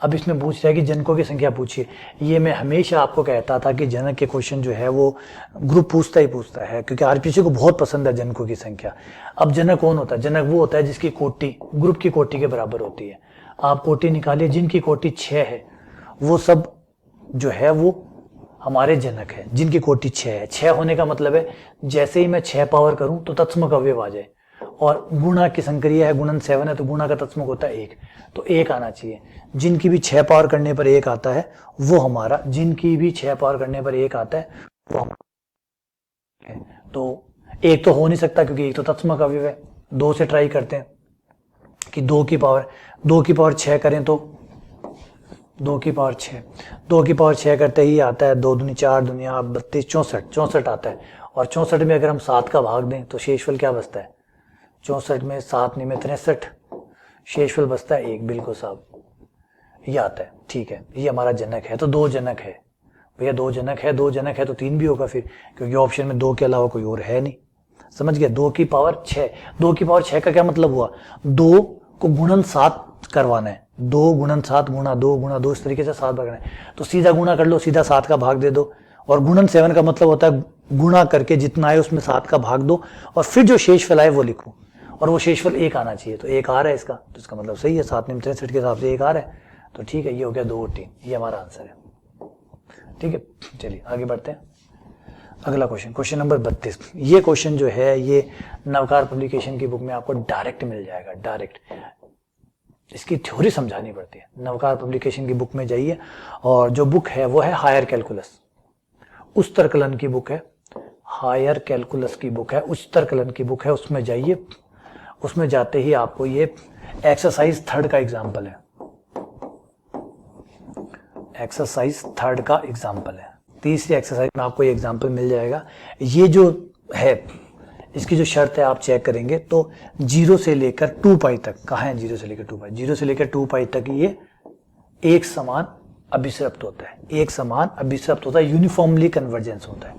Speaker 1: अब इसमें पूछ रहा है कि जनकों की संख्या पूछिए। ये मैं हमेशा आपको कहता था कि जनक के क्वेश्चन जो है वो ग्रुप पूछता ही पूछता है, क्योंकि आरपीसी को बहुत पसंद है जनकों की संख्या। अब जनक कौन होता है? जनक वो होता है जिसकी कोटि ग्रुप की कोटि के बराबर होती है। आप कोटि निकालिए, जिनकी कोटि 6 है वो सब जो है वो हमारे जनक है, जिनकी कोटि 6 है। 6 होने का मतलब है जैसे ही मैं 6 पावर करूं तो तत्समक अवयव आ जाए, और गुणा की संक्रिया है, गुणन 7 है तो गुणा का तत्समक होता है 1, तो 1 आना चाहिए। जिनकी भी 6 पावर करने पर 1 आता है वो हमारा, जिनकी भी 6 पावर करने पर 1 आता है वो हमारा। तो 1 तो हो नहीं सकता क्योंकि 1 तो तत्समक अवयव है। 2 से ट्राई करते हैं कि 2 की पावर 6 करें तो 2 की पावर 6, 2 की पावर 6 करते ही आता है 2 दूनी 4 दुनिया 32 64 आता है। और 64 में अगर हम 7 का भाग दें तो शेषफल क्या बचता है? 64 में 7 में 63, शेषफल बचता है 1। बिल्कुल साहब, ये आता है। ठीक है, ये हमारा जनक है। तो 2 जनक है भैया, 2 जनक है। 2 जनक है तो 3 भी होगा फिर, क्योंकि ऑप्शन में 2 के अलावा कोई और है नहीं। समझ गया? 2 की पावर 6, 2 की पावर 6 का क्या मतलब हुआ? 2 को गुणन 7 करवाना है। 2 गुणन 7 गुणा 2 गुणा 2, इस तरीके से 7 भागना है। तो सीधा गुणा कर लो, सीधा 7 का भाग दे दो। और गुणन 7 का मतलब होता है गुणा करके जितना है उसमें 7 का भाग दो, और फिर जो शेषफल आए वो लिखो, और वो शेषफल 1 आना चाहिए। तो 1 आ रहा है इसका, तो इसका मतलब सही है। 7 में 63 के हिसाब से 1 आ रहा है, तो ठीक है, ये हो गया 2 और 3, ये हमारा आंसर है। ठीक है, चलिए आगे बढ़ते हैं। अगला क्वेश्चन, क्वेश्चन नंबर 32। ये क्वेश्चन जो है ये नवकार पब्लिकेशन की बुक में आपको डायरेक्ट मिल जाएगा, डायरेक्ट। इसकी थ्योरी समझानी पड़ती है। नवकार पब्लिकेशन की बुक में जाइए, और जो बुक है वो है हायर कैलकुलस, उच्चतर कलन की बुक है। हायर कैलकुलस की बुक है, उच्चतर कलन की बुक है, उसमें जाइए। उसमें जाते ही आपको ये एक्सरसाइज 3 का एग्जाम्पल है, एक्सरसाइज 3 का एग्जाम्पल है। तीसरी एक्सरसाइज में आपको ये एग्जाम्पल मिल जाएगा। ये जो है इसकी जो शर्त है आप चेक करेंगे तो 0 से लेकर 2 पाई तक, कहाँ है 0 से लेकर 2 पाई? 0 से लेकर 2 पाई तक ये एक समान अभिसृप्त होता है, एक समान अभिसृप्त होता है, यूनिफॉर्मली कन्वर्जेंस होता है।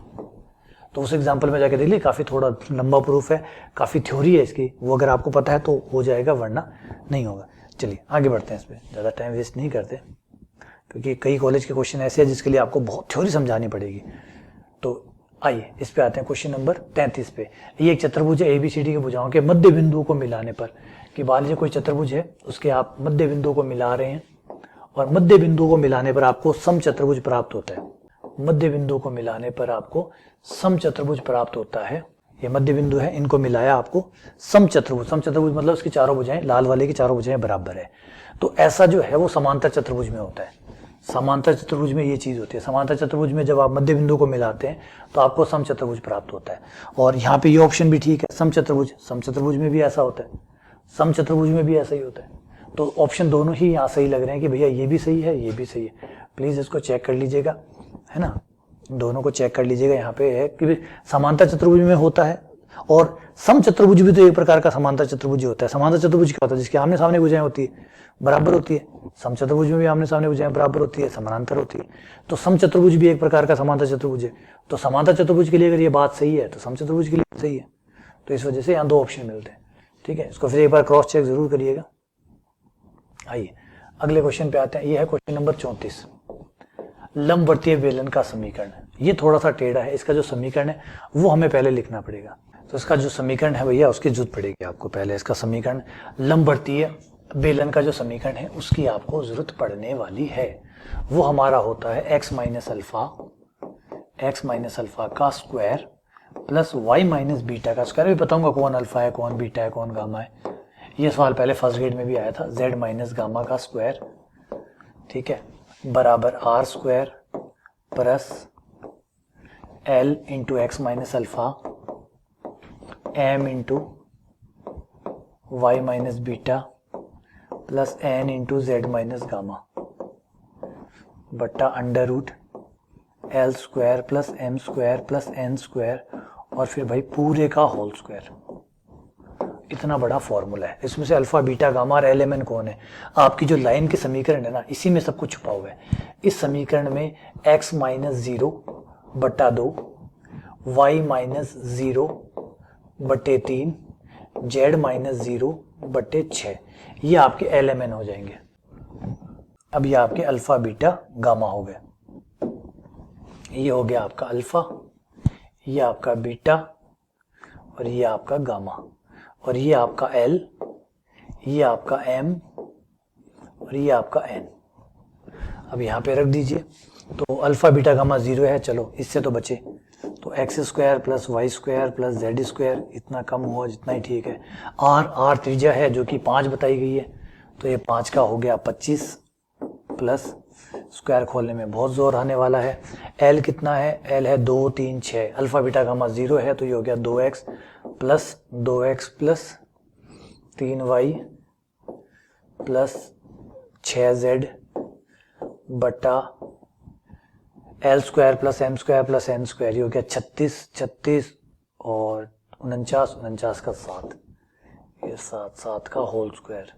Speaker 1: तो उस एग्जाम्पल में जाकर देख लीजिए, काफी थोड़ा लंबा प्रूफ है, काफी थ्योरी है इसकी, वो अगर आपको पता है तो हो जाएगा, वरना नहीं होगा। चलिए आगे बढ़ते हैं, इस पर ज्यादा टाइम वेस्ट नहीं करते, क्योंकि कई कॉलेज के क्वेश्चन ऐसे हैं जिसके लिए आपको बहुत थ्योरी समझानी पड़ेगी। तो आइए इस पे आते हैं, क्वेश्चन नंबर 33 पे। ये एक चतुर्भुज है, ABCD के भुजाओं के मध्य बिंदुओं को मिलाने पर, कि मान लीजिए कोई चतुर्भुज है, उसके आप मध्य बिंदुओं को मिला रहे हैं, और मध्य बिंदुओं को मिलाने पर आपको समचतुर्भुज प्राप्त होता है। मध्य बिंदुओं को मिलाने पर आपको समचतुर्भुज प्राप्त होता है। ये मध्य बिंदु है, इनको मिलाया आपको समचतुर्भुज। समचतुर्भुज मतलब उसकी चारों भुजाएं, लाल वाले की चारों भुजाएं बराबर है। तो ऐसा जो है वो समांतर चतुर्भुज में होता है। समांतर चतुर्भुज में ये चीज होती है। समांतर चतुर्भुज में जब आप मध्य बिंदु को मिलाते हैं तो आपको समचतुर्भुज प्राप्त होता है। और यहाँ पे ये ऑप्शन भी ठीक है, समचतुर्भुज। समचतुर्भुज में भी ऐसा होता है, समचतुर्भुज में भी ऐसा ही होता है। तो ऑप्शन दोनों ही यहाँ सही लग रहे हैं कि भैया ये भी सही है, ये भी सही है। प्लीज इसको चेक कर लीजिएगा, है ना, दोनों को चेक कर लीजिएगा। यहाँ पे है कि समांतर चतुर्भुज में होता है, और समचतुर्भुज भी तो एक प्रकार का समांतर चतुर्भुज होता है। समांतर चतुर्भुज क्या होता है? जिसके आमने सामने भुजाएं होती है, बराबर होती है। समचतुर्भुज में भी आमने सामने भुजाएं बराबर होती है, समानांतर होती है। तो समचतुर्भुज भी एक प्रकार का समांतर चतुर्भुज है। तो समांतर चतुर्भुज के लिए अगर ये बात सही है तो समचतुर्भुज के लिए सही है। तो इस वजह से यहाँ 2 ऑप्शन मिलते हैं। ठीक है, इसको फिर एक बार क्रॉस चेक जरूर करिएगा। आइए अगले क्वेश्चन पे आते हैं। ये है क्वेश्चन नंबर 34, लंबवर्तीय बेलन का समीकरण। ये थोड़ा सा टेढ़ा है, इसका जो समीकरण है वो हमें पहले लिखना पड़ेगा। तो इसका जो समीकरण है भैया उसकी जरूरत पड़ेगी आपको पहले। इसका समीकरण, लंबवर्तीय बेलन का जो समीकरण है उसकी आपको जरूरत पड़ने वाली है। वो हमारा होता है x माइनस अल्फा का square plus y minus beta का स्क्वायर। भी बताऊंगा कौन अल्फा है, कौन बीटा है, कौन गामा है। ये सवाल पहले फर्स्ट ग्रेड में भी आया था। z माइनस गामा का स्क्वायर, ठीक है, बराबर r square plus l into X minus alpha m into Y minus beta plus n into Z minus gamma बट्टा under root L square plus m square plus n square, और फिर भाई पूरे का होल स्क्वायर। इतना बड़ा फॉर्मूला है, इसमें से अल्फा बीटा गामा और एल एम एन कौन है? आपकी जो लाइन के समीकरण है ना, इसी में सब कुछ छुपा हुआ है। इस समीकरण में x माइनस 0 बट्टा 2, y माइनस 0 बट्टे 3, z माइनस 0 बट्टे 6, ये आपके एल एम एन हो जाएंगे। अब ये आपके अल्फा बीटा गामा हो गए। ये हो गया आपका अल्फा, ये आपका बीटा, और ये आपका गामा, और ये आपका एल, ये आपका एम, और ये आपका एन। अब यहाँ पे रख दीजिए। तो अल्फा बीटा गामा 0 है, चलो इससे तो बचे। तो X square plus Y square plus Z square, इतना कम हुआ जितना ही ठीक है। आर त्रिज्या है जो कि 5 बताई गई है, तो ये 5 का हो गया 25 प्लस स्क्वायर खोलने में बहुत जोर आने वाला है। एल कितना है? एल है 2 3 6। अल्फा बीटा गामा 0 है, तो ये हो गया 2x plus 3y plus 6z बटा L square plus M square plus N square, ये हो गया 36 और 49 का 7, ये 7 का होल स्क्वायर।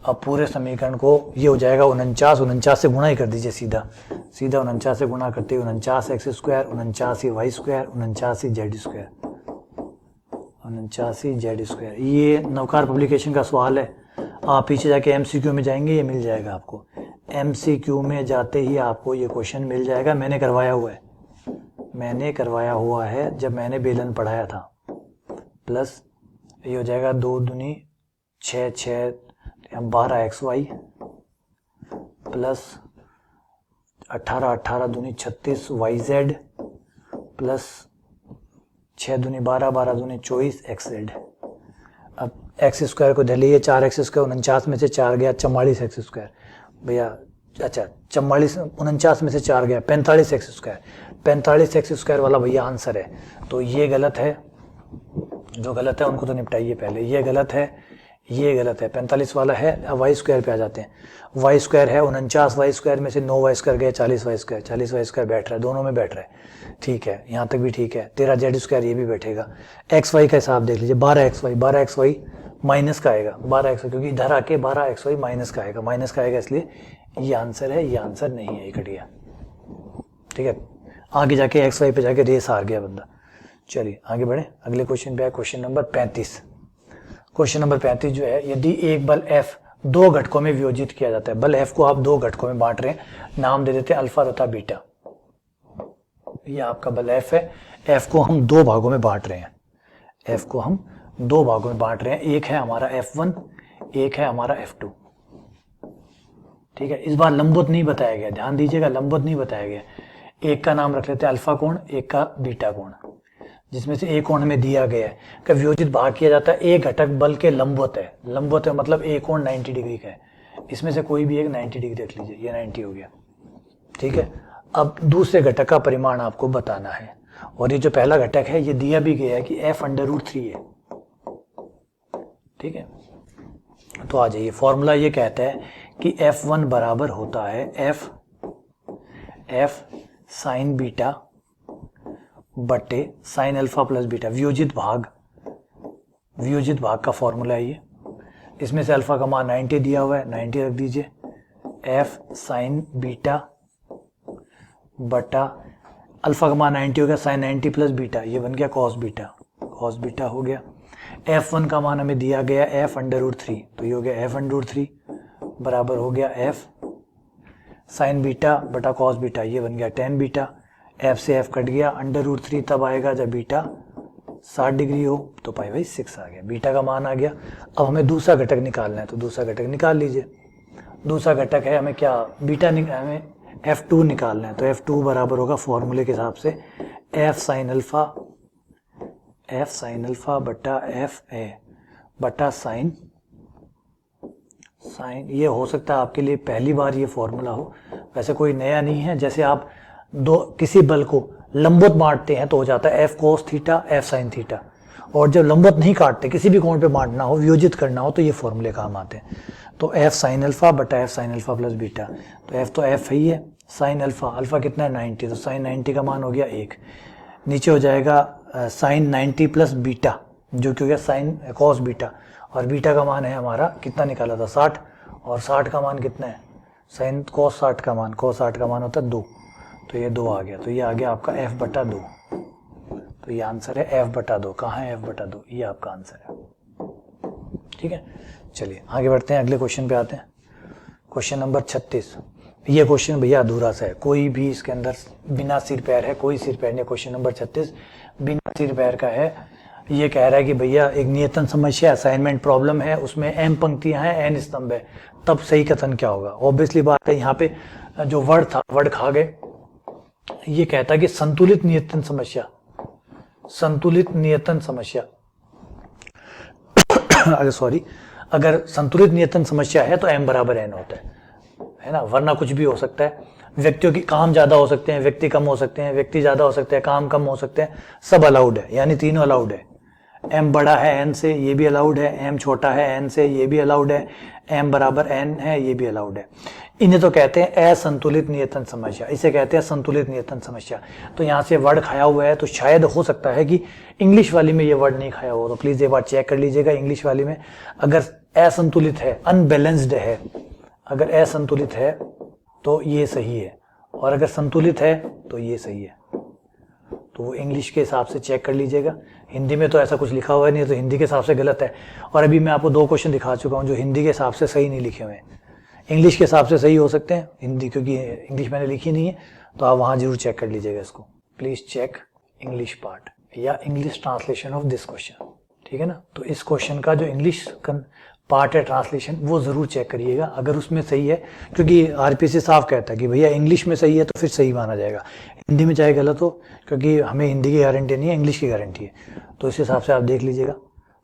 Speaker 1: अब पूरे समीकरण को ये हो जाएगा 49 से गुणा ही कर दीजिए, सीधा 49 से गुणा करते ही 49 X square, 49 Y square, 49 Z square, 49 Z square. ये नवकार पब्लिकेशन का सवाल है, आप पीछे जाके एमसीक्यू में जाएंगे, ये मिल जाएगा आपको। एमसीक्यू में जाते ही आपको ये क्वेश्चन मिल जाएगा, मैंने करवाया हुआ है जब मैंने बेलन पढ़ाया था। प्लस ये हो जाएगा 2 दूनी 6 12 XY प्लस 18 दूनी 36 YZ प्लस 6 दूनी 12 दूनी 24 XZ। अब एक्स स्क्वायर को धर लीजिए, 4x स्क्वायर 49 में से 4 गया 44 एक्स स्क्वायर भैया, अच्छा 49 में से 4 गया 45 एक्स स्क्वायर, 45 एक्स स्क्वायर वाला भैया आंसर है। तो ये गलत है, जो गलत है उनको तो निपटाइए पहले। ये गलत है, 45 वाला है। अब वाई स्क्वायर पे आ जाते हैं। वाई स्क्वायर है 49 वाई स्क्वायर में से 9 वाई स्क्वायर गए 40 वाई स्क्वायर बैठ रहा है, दोनों में बैठ रहा है, ठीक है, यहाँ तक भी ठीक है। 13 जेड स्क्वायर ये भी बैठेगा। एक्स वाई का हिसाब देख लीजिए, 12 एक्स वाई माइनस का आएगा, 12 एक्स वाई, क्योंकि इधर आके 12 एक्स वाई माइनस का आएगा, इसलिए ये आंसर है, ये आंसर नहीं है, ये कट गया, ठीक है। आगे जाके एक्स वाई पे जाके रेस हार गया बंदा। चलिए आगे बढ़े, अगले क्वेश्चन पे है, क्वेश्चन नंबर 35। क्वेश्चन नंबर 35 जो है, यदि एक बल F 2 घटकों में वियोजित किया जाता है, बल F को आप 2 घटकों में बांट रहे हैं, नाम दे देते हैं अल्फा तथा बीटा। ये आपका बल F है, F को हम 2 भागों में बांट रहे हैं, एक है हमारा F1, एक है हमारा F2, ठीक है। इस बार लंबवत नहीं बताया गया, ध्यान दीजिएगा, लंबवत नहीं बताया गया। एक का नाम रख लेते हैं अल्फा कोण, एक का बीटा कोण, जिसमें से एक कोण हमें दिया गया है कि वियोजित भाग किया जाता है, एक घटक बल के लंबवत है, मतलब एक कोण 90 डिग्री का है, इसमें से कोई भी एक 90 डिग्री रख लीजिए, ये 90 हो गया, ठीक है। अब दूसरे घटक का परिमाण आपको बताना है, और ये जो पहला घटक है ये दिया भी गया है कि f√3 है, ठीक है। तो आ जाइए, फॉर्मूला ये कहता है कि F1 बराबर होता है f साइन बीटा बटे साइन अल्फा प्लस बीटा, वियोजित भाग का फॉर्मूला है ये। इसमें से अल्फा का मान 90 दिया हुआ है, 90 रख दीजिए, f साइन बीटा बटा अल्फा का मान 90 हो गया, साइन 90 प्लस बीटा, ये बन गया कॉस बीटा हो गया। f1 का मान हमें दिया गया f√3, तो ये हो गया f√3 बराबर हो गया f साइन बीटा बटा कॉस बीटा, ये बन गया टेन बीटा। f से f कट गया, √3 तब आएगा जब बीटा 60 डिग्री हो, तो π/6 आ गया, बीटा का मान आ गया। अब हमें दूसरा घटक निकालना है, तो दूसरा घटक निकाल लीजिए। दूसरा घटक है हमें क्या, हमें f2 निकालना है, तो f2 बराबर होगा फॉर्मूले के हिसाब से f साइन अल्फा बटा f बटा साइन, ये हो सकता है आपके लिए पहली बार ये फॉर्मूला हो, वैसे कोई नया नहीं है। जैसे आप किसी बल को लंबवत बांटते हैं तो हो जाता है f cos theta f sin theta, और जब लंबवत नहीं काटते, किसी भी कोण पे बांटना हो, वियोजित करना हो, तो ये फॉर्मूले काम आते हैं। तो f sin अल्फा बटा f sin alpha plus beta, तो f तो f ही है, साइन अल्फा कितना है 90, तो साइन 90 का मान हो गया 1, नीचे हो जाएगा साइन 90 प्लस बीटा, जो कि हो गया साइन कॉस बीटा, और बीटा का मान है हमारा कितना निकाला था 60, और 60 का मान कितना है साइन कॉस 60 का मान, कॉस 60 का मान होता है 2, तो ये 2 आ गया, तो ये आ गया आपका f/2। तो ये आंसर है f/2। कहाँ है f/2? ये आपका आंसर है। ठीक है, चलिए आगे बढ़ते हैं, अगले क्वेश्चन पे आते हैं। Question number 36। ये क्वेश्चन भैया अधूरा सा है, कोई भी इसके अंदर बिना सिर पैर है, कोई सिर पैर नहीं। क्वेश्चन नंबर 36 बिना सिर पैर का है। ये कह रहा है कि भैया एक नियतन समस्या असाइनमेंट प्रॉब्लम है, उसमें m पंक्तियां हैं n स्तंभ है, तब सही कथन क्या होगा। ऑब्वियसली बात है, यहाँ पे जो वर्ड था वर्ड खा गए। ये कहता है कि संतुलित नियतन समस्या, संतुलित नियतन समस्या सॉरी, अगर संतुलित नियतन समस्या है तो m बराबर n होता है ना, वरना कुछ भी हो सकता है। व्यक्तियों की काम ज्यादा हो सकते हैं, व्यक्ति कम हो सकते हैं, व्यक्ति ज्यादा हो सकते हैं, काम कम हो सकते हैं, सब अलाउड है, यानी तीनों अलाउड है। m बड़ा है n से, ये भी अलाउड है, m छोटा है n से, ये भी अलाउड है, m बराबर n है, ये भी अलाउड है। इन्हें तो कहते हैं असंतुलित नियतन समस्या, इसे कहते हैं संतुलित नियतन समस्या। तो यहाँ से वर्ड खाया हुआ है, तो शायद हो सकता है कि इंग्लिश वाली में ये वर्ड नहीं खाया हो, तो प्लीज एक बार चेक कर लीजिएगा इंग्लिश वाली में। अगर असंतुलित है, अनबैलेंस्ड है, अगर असंतुलित है तो ये सही है, और अगर संतुलित है तो ये सही है। तो वो इंग्लिश के हिसाब से चेक कर लीजिएगा। हिंदी में तो ऐसा कुछ लिखा हुआ नहीं है, तो हिंदी के हिसाब से गलत है। और अभी मैं आपको 2 क्वेश्चन दिखा चुका हूँ जो हिंदी के हिसाब से सही नहीं लिखे हुए हैं, इंग्लिश के हिसाब से सही हो सकते हैं। हिंदी क्योंकि इंग्लिश मैंने लिखी नहीं है, तो आप वहाँ जरूर चेक कर लीजिएगा इसको। प्लीज चेक इंग्लिश पार्ट या English translation of this question, ठीक है ना। तो इस क्वेश्चन का जो इंग्लिश पार्ट है ट्रांसलेशन, वो जरूर चेक करिएगा अगर उसमें सही है, क्योंकि आरपीसी साफ कहता है कि भैया इंग्लिश में सही है तो फिर सही माना जाएगा, हिंदी में चाहे गलत हो, क्योंकि हमें हिंदी की गारंटी नहीं है, इंग्लिश की गारंटी है। तो इस हिसाब से आप देख लीजिएगा,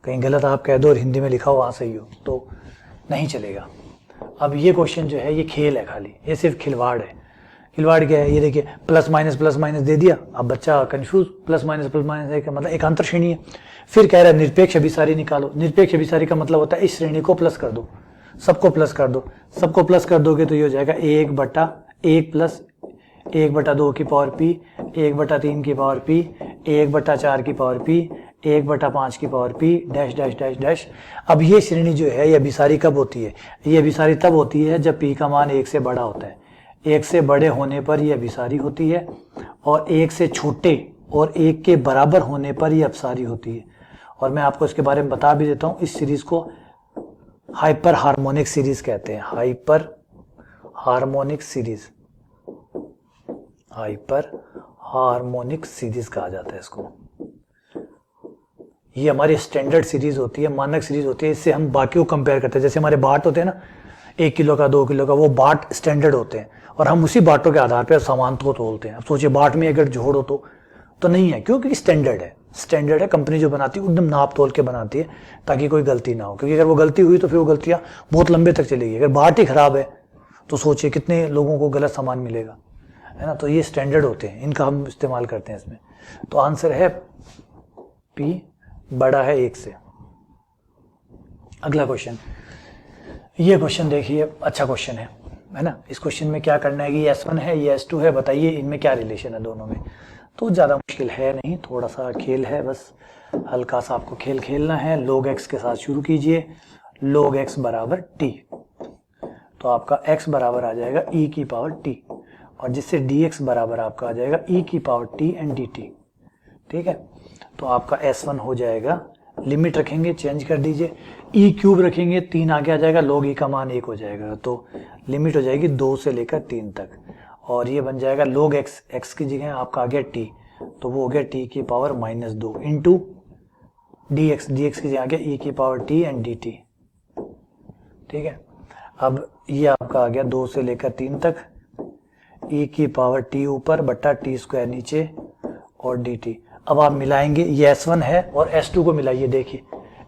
Speaker 1: कहीं गलत आप कह दो और हिंदी में लिखा हो वहाँ सही हो तो नहीं चलेगा। अब ये क्वेश्चन जो है ये खेल है, खाली ये सिर्फ खिलवाड़ है। खिलवाड़ क्या है, ये देखिए प्लस माइनस दे दिया, अब बच्चा कंफ्यूज, प्लस माइनस है का मतलब एक अंतर श्रेणी है। फिर कह रहा है निरपेक्ष अभिसारी निकालो। निरपेक्ष अभिसारी का मतलब होता है इस श्रेणी को प्लस कर दो, सबको प्लस कर दो। सबको प्लस कर दोगे तो ये हो जाएगा 1/1 प्लस 1/2 की पावर p, 1/3 की पावर p, 1/4 की पावर p, 1/5 की power p dash dash dash dash. अब ये श्रेणी जो है ये अभिसारी कब होती है, ये अभिसारी तब होती है जब p का मान 1 से बड़ा होता है। 1 से बड़े होने पर ये अभिसारी होती है, और 1 से छोटे और 1 के बराबर होने पर ये अपसारी होती है। और मैं आपको इसके बारे में बता भी देता हूँ, इस सीरीज को हाइपर हार्मोनिक सीरीज कहते हैं। Hyper harmonic series, hyper harmonic series कहा जाता है इसको। ये हमारी स्टैंडर्ड सीरीज होती है, मानक सीरीज होती है। इससे हम बाकी को कंपेयर करते हैं। जैसे हमारे बाट होते हैं ना, 1 किलो का 2 किलो का, वो बाट स्टैंडर्ड होते हैं, और हम उसी बाटों के आधार पर सामान को तोलते हैं। अब सोचिए बाट में अगर जोड़ हो तो नहीं है, क्योंकि स्टैंडर्ड है, स्टैंडर्ड है। कंपनी जो बनाती है एकदम नाप तोल के बनाती है ताकि कोई गलती ना हो, क्योंकि अगर वो गलती हुई तो फिर वो गलतियां बहुत लंबे तक चलेगी। अगर बाट ही खराब है तो सोचिए कितने लोगों को गलत सामान मिलेगा, है ना। तो ये स्टैंडर्ड होते हैं, इनका हम इस्तेमाल करते हैं इसमें। तो आंसर है p बड़ा है 1 से। अगला क्वेश्चन, ये क्वेश्चन देखिए, अच्छा क्वेश्चन है ना। इस क्वेश्चन में क्या करना है कि ये S1 है, ये S2 है, बताइए इनमें क्या रिलेशन है दोनों में। तो ज़्यादा मुश्किल है नहीं, थोड़ा सा खेल है, बस हल्का सा आपको खेल खेलना है। log x के साथ शुरू कीजिए, log x बराबर t, तो आपका x बराबर आ जाएगा e की पावर t, और जिससे dx बराबर आपका आ जाएगा e की पावर t एंड dt, ठीक है। तो आपका S1 हो जाएगा, लिमिट रखेंगे, चेंज कर दीजिए, e क्यूब रखेंगे, 3 आगे आ जाएगा, log e का मान 1 हो जाएगा, तो लिमिट हो जाएगी 2 से लेकर 3 तक, और ये बन जाएगा log x, x की जगह आपका आ गया t, तो वो हो गया t की पावर -2 इंटू dx, dx की जगह आ गया e की पावर t एंड dt, ठीक है। अब ये आपका आ गया 2 से लेकर 3 तक, e की पावर t ऊपर बट्टा t² नीचे और dt। अब आप मिलाएंगे, ये S1 है और S2 को मिलाइए, देखिए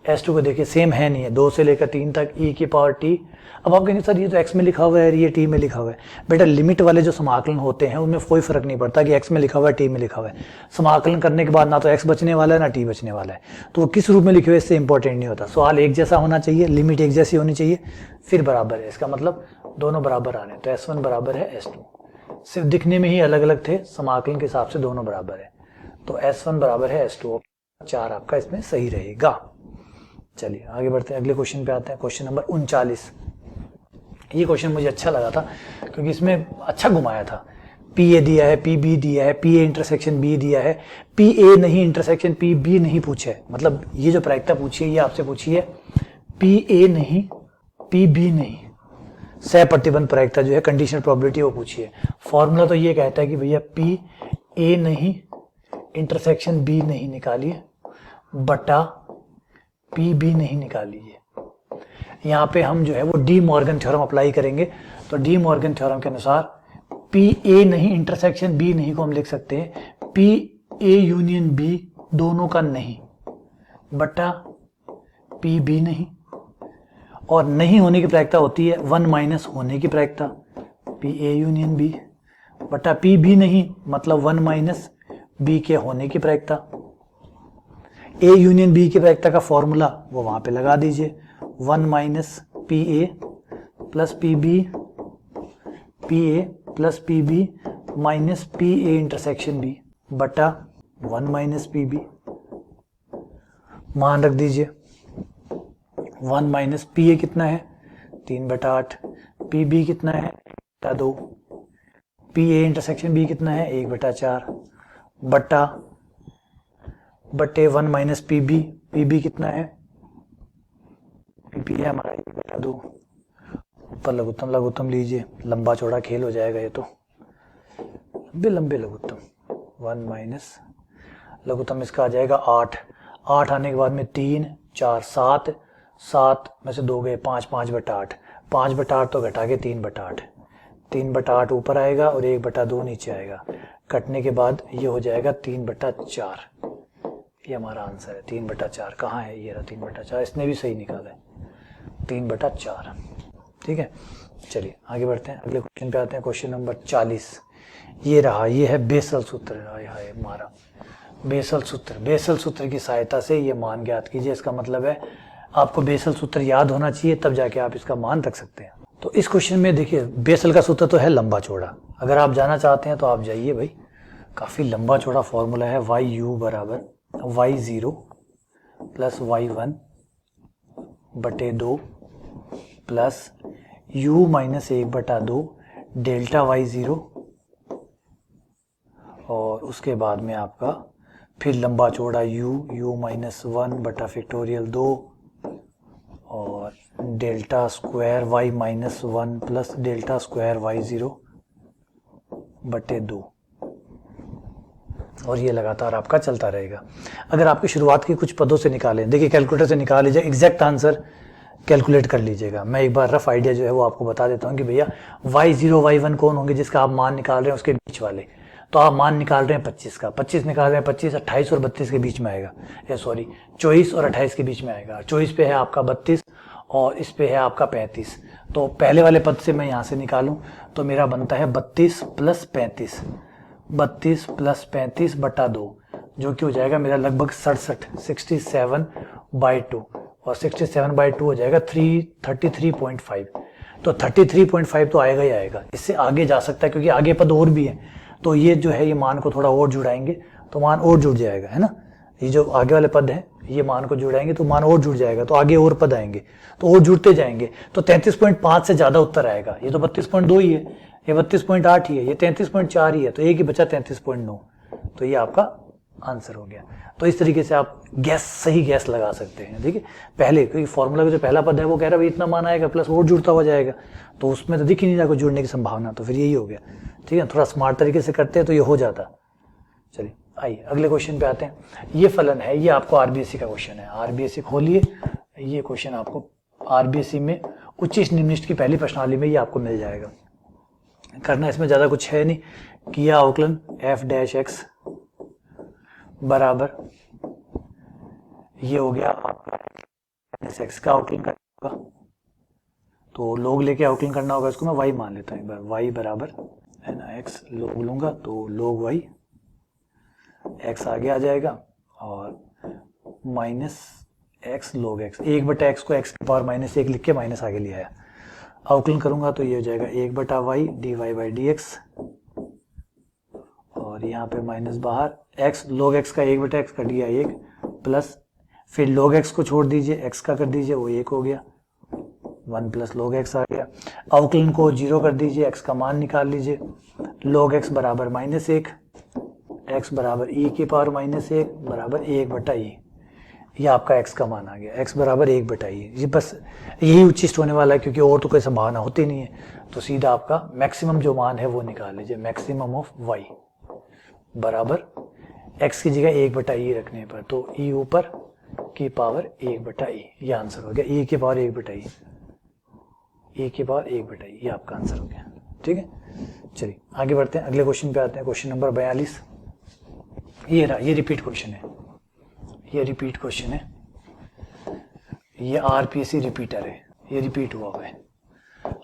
Speaker 1: S2 को देखिए सेम है नहीं है, 2 से लेकर 3 तक e की पावर t। अब आप कहेंगे सर ये तो x में लिखा हुआ है, ये t में लिखा हुआ है। बेटा लिमिट वाले जो समाकलन होते हैं उनमें कोई फर्क नहीं पड़ता कि x में लिखा हुआ है, t में लिखा हुआ है। समाकलन करने के बाद ना तो x बचने वाला है ना t बचने वाला है, तो वो किस रूप में लिखे हुए इससे इंपॉर्टेंट नहीं होता। सवाल एक जैसा होना चाहिए, लिमिट एक जैसी होनी चाहिए, फिर बराबर है, इसका मतलब दोनों बराबर आ रहे हैं। तो S1 बराबर है S2, सिर्फ दिखने में ही अलग अलग थे, समाकलन के हिसाब से दोनों बराबर है। तो S1 बराबर है S2। 4 आपका इसमें सही रहेगा। चलिए आगे बढ़ते हैं, अगले क्वेश्चन पे आते हैं। Question number 39। ये क्वेश्चन मुझे अच्छा लगा था क्योंकि इसमें अच्छा घुमाया था। पी ए दिया है, पी बी दिया है, पी ए इंटरसेक्शन बी दिया है, पी ए नहीं इंटरसेक्शन पी बी नहीं पूछे है। मतलब ये जो प्रायिकता पूछी है ये आपसे पूछी है पी ए नहीं पी बी नहीं, सह प्रतिबंध प्रायिकता जो है कंडीशनल प्रोबेबिलिटी वो पूछी है। फॉर्मूला तो ये कहता है कि भैया पी ए नहीं इंटरसेक्शन बी नहीं निकालिए बटा पी बी नहीं निकालिए। यहाँ पे हम जो है वो डी मॉर्गन थ्योरम अप्लाई करेंगे। तो डी मॉर्गन थ्योरम के अनुसार पी ए नहीं इंटरसेक्शन बी नहीं को हम लिख सकते हैं पी ए यूनियन बी दोनों का नहीं बटा पी बी नहीं, और नहीं होने की प्रायिकता होती है 1 माइनस होने की प्रायिकता पी ए यूनियन बी बटा पी बी नहीं मतलब 1 माइनस बी के होने की प्रायिकता। ए यूनियन बी की प्रायिकता का फॉर्मूला वो वहां पे लगा दीजिए 1 minus P A plus P B, P A plus P B minus P A intersection B बटा 1 माइनस पी बी। मान रख दीजिए 1 माइनस पी ए कितना है 3/8, पी बी कितना है 2, पी ए इंटरसेक्शन बी कितना है 1/4 बटा बटे 1 माइनस पी बी कितना है पी बी है हमारा 1/2। ऊपर लघुत्तम लघुत्तम लीजिए, लंबा चौड़ा खेल हो जाएगा ये तो, लंबे लंबे लघुत्तम 1 माइनस लघुत्तम इसका आ जाएगा 8, 8 आने के बाद में 3 4 7, 7 में से 2 गए 5, 5/8, 5/8 तो घटा के 3/8, 3/8 ऊपर आएगा और 1/2 नीचे आएगा, कटने के बाद ये हो जाएगा 3/4। ये हमारा आंसर है 3/4। कहाँ है ये रहा 3/4, इसने भी सही निकाला है 3/4। ठीक है, चलिए आगे बढ़ते हैं, अगले क्वेश्चन पे आते हैं। क्वेश्चन नंबर 40 ये रहा, ये है बेसल सूत्र। हाय हमारा बेसल सूत्र, बेसल सूत्र की सहायता से ये मान ज्ञात कीजिए। इसका मतलब है आपको बेसल सूत्र याद होना चाहिए, तब जाके आप इसका मान रख सकते हैं। तो इस क्वेश्चन में देखिए बेसल का सूत्र तो है लंबा चौड़ा, अगर आप जाना चाहते हैं तो आप जाइए भाई, काफी लंबा चौड़ा फॉर्मूला है वाई यू बराबर y0 प्लस y1 बटे 2 plus u minus 1/2 delta y0, और उसके बाद में आपका फिर लंबा चौड़ा u माइनस 1 बटा फैक्टोरियल 2 और delta square y minus 1 plus delta square y0 बटे 2, और ये लगातार आपका चलता रहेगा। अगर आपकी शुरुआत की कुछ पदों से निकालें, देखिए कैलकुलेटर से निकाल लीजिए, एग्जैक्ट आंसर कैलकुलेट कर लीजिएगा। मैं एक बार रफ आइडिया जो है वो आपको बता देता हूँ कि भैया y0 y1 कौन होंगे जिसका आप मान निकाल रहे हैं उसके बीच वाले। तो आप मान निकाल रहे हैं 25 का, 25 निकाल रहे हैं 25 28 और 32 के बीच में आएगा, या सॉरी 24 और 28 के बीच में आएगा। 24 पे है आपका 32 और इस पे है आपका 35। तो पहले वाले पद से मैं यहाँ से निकालूं तो मेरा बनता है 32 प्लस 35, 32 प्लस 35 बटा 2, जो कि हो जाएगा मेरा लगभग 67/2, और 67/2 हो जाएगा 33.5। तो 33.5 तो आएगा ही आएगा, इससे आगे जा सकता है क्योंकि आगे पद और भी है। तो ये जो है ये मान को थोड़ा और जुड़ाएंगे तो मान और जुड़ जाएगा, है ना। ये जो आगे वाले पद है ये मान को जुड़ाएंगे तो मान और जुड़ जाएगा, तो आगे और पद आएंगे तो और जुड़ते जाएंगे। तो 33.5 से ज्यादा उत्तर आएगा। ये तो 32.2 ही है, ये 32.8 ही है, ये 33.4 ही है, तो एक ही बचा 33.9। तो ये आपका आंसर हो गया। तो इस तरीके से आप गैस, सही गैस लगा सकते हैं। देखिए पहले क्योंकि फॉर्मूला का जो पहला पद है वो कह रहा है भाई इतना मान आएगा प्लस और जुड़ता हुआ जाएगा, तो उसमें तो दिख ही नहीं रहा कोई जुड़ने की संभावना, तो फिर यही हो गया। ठीक है, थोड़ा स्मार्ट तरीके से करते हैं तो ये हो जाता। चलिए आइए अगले क्वेश्चन पे आते हैं। ये फलन है, ये आपको आरबीएससी का क्वेश्चन है। आरबीएससी खोलिए, ये क्वेश्चन आपको आरबीएससी में उच्च निम्निष्ठ की पहली प्रश्नावली में ये आपको मिल जाएगा। करना इसमें ज्यादा कुछ है नहीं, किया अवकलन f-x बराबर ये हो गया आपका x का अवकलन करना होगा, तो लोग लेके अवकलन करना होगा। इसको मैं y मान लेता हूँ एक बार, y बराबर है ना x लोग लूंगा तो लोग y, x आगे आ जाएगा और माइनस x लोग x, 1/x को x की पावर -1 लिख के माइनस आगे लिया है। अवकलन करूंगा तो ये हो जाएगा 1/y dy/dx, और यहाँ पे माइनस बाहर x लोग x का 1/x का दिया 1 प्लस फिर log x को छोड़ दीजिए, x का कर दीजिए, वो 1 हो गया, 1 प्लस log x आ गया। अवकलन को 0 कर दीजिए, x का मान निकाल लीजिए, log x बराबर -1, x बराबर e की पावर -1 बराबर 1/e। ये आपका x का मान आ गया, x बराबर 1/e। ये बस यही उच्चिष्ट होने वाला है, क्योंकि और तो कोई संभावना होती नहीं है। तो सीधा आपका मैक्सिमम जो मान है वो निकाल लीजिए, मैक्सिमम ऑफ y बराबर x की जगह 1/e रखने पर, तो e ऊपर की पावर 1/e, ये आंसर हो गया, e की पावर 1/e, e की पावर 1/e, ये आपका आंसर हो गया। ठीक है, चलिए आगे बढ़ते हैं, अगले क्वेश्चन पे आते हैं। क्वेश्चन नंबर 42, ये रहा, ये रिपीट क्वेश्चन है, ये रिपीट क्वेश्चन है, ये आरपीएससी रिपीटर है, ये रिपीट हुआ है।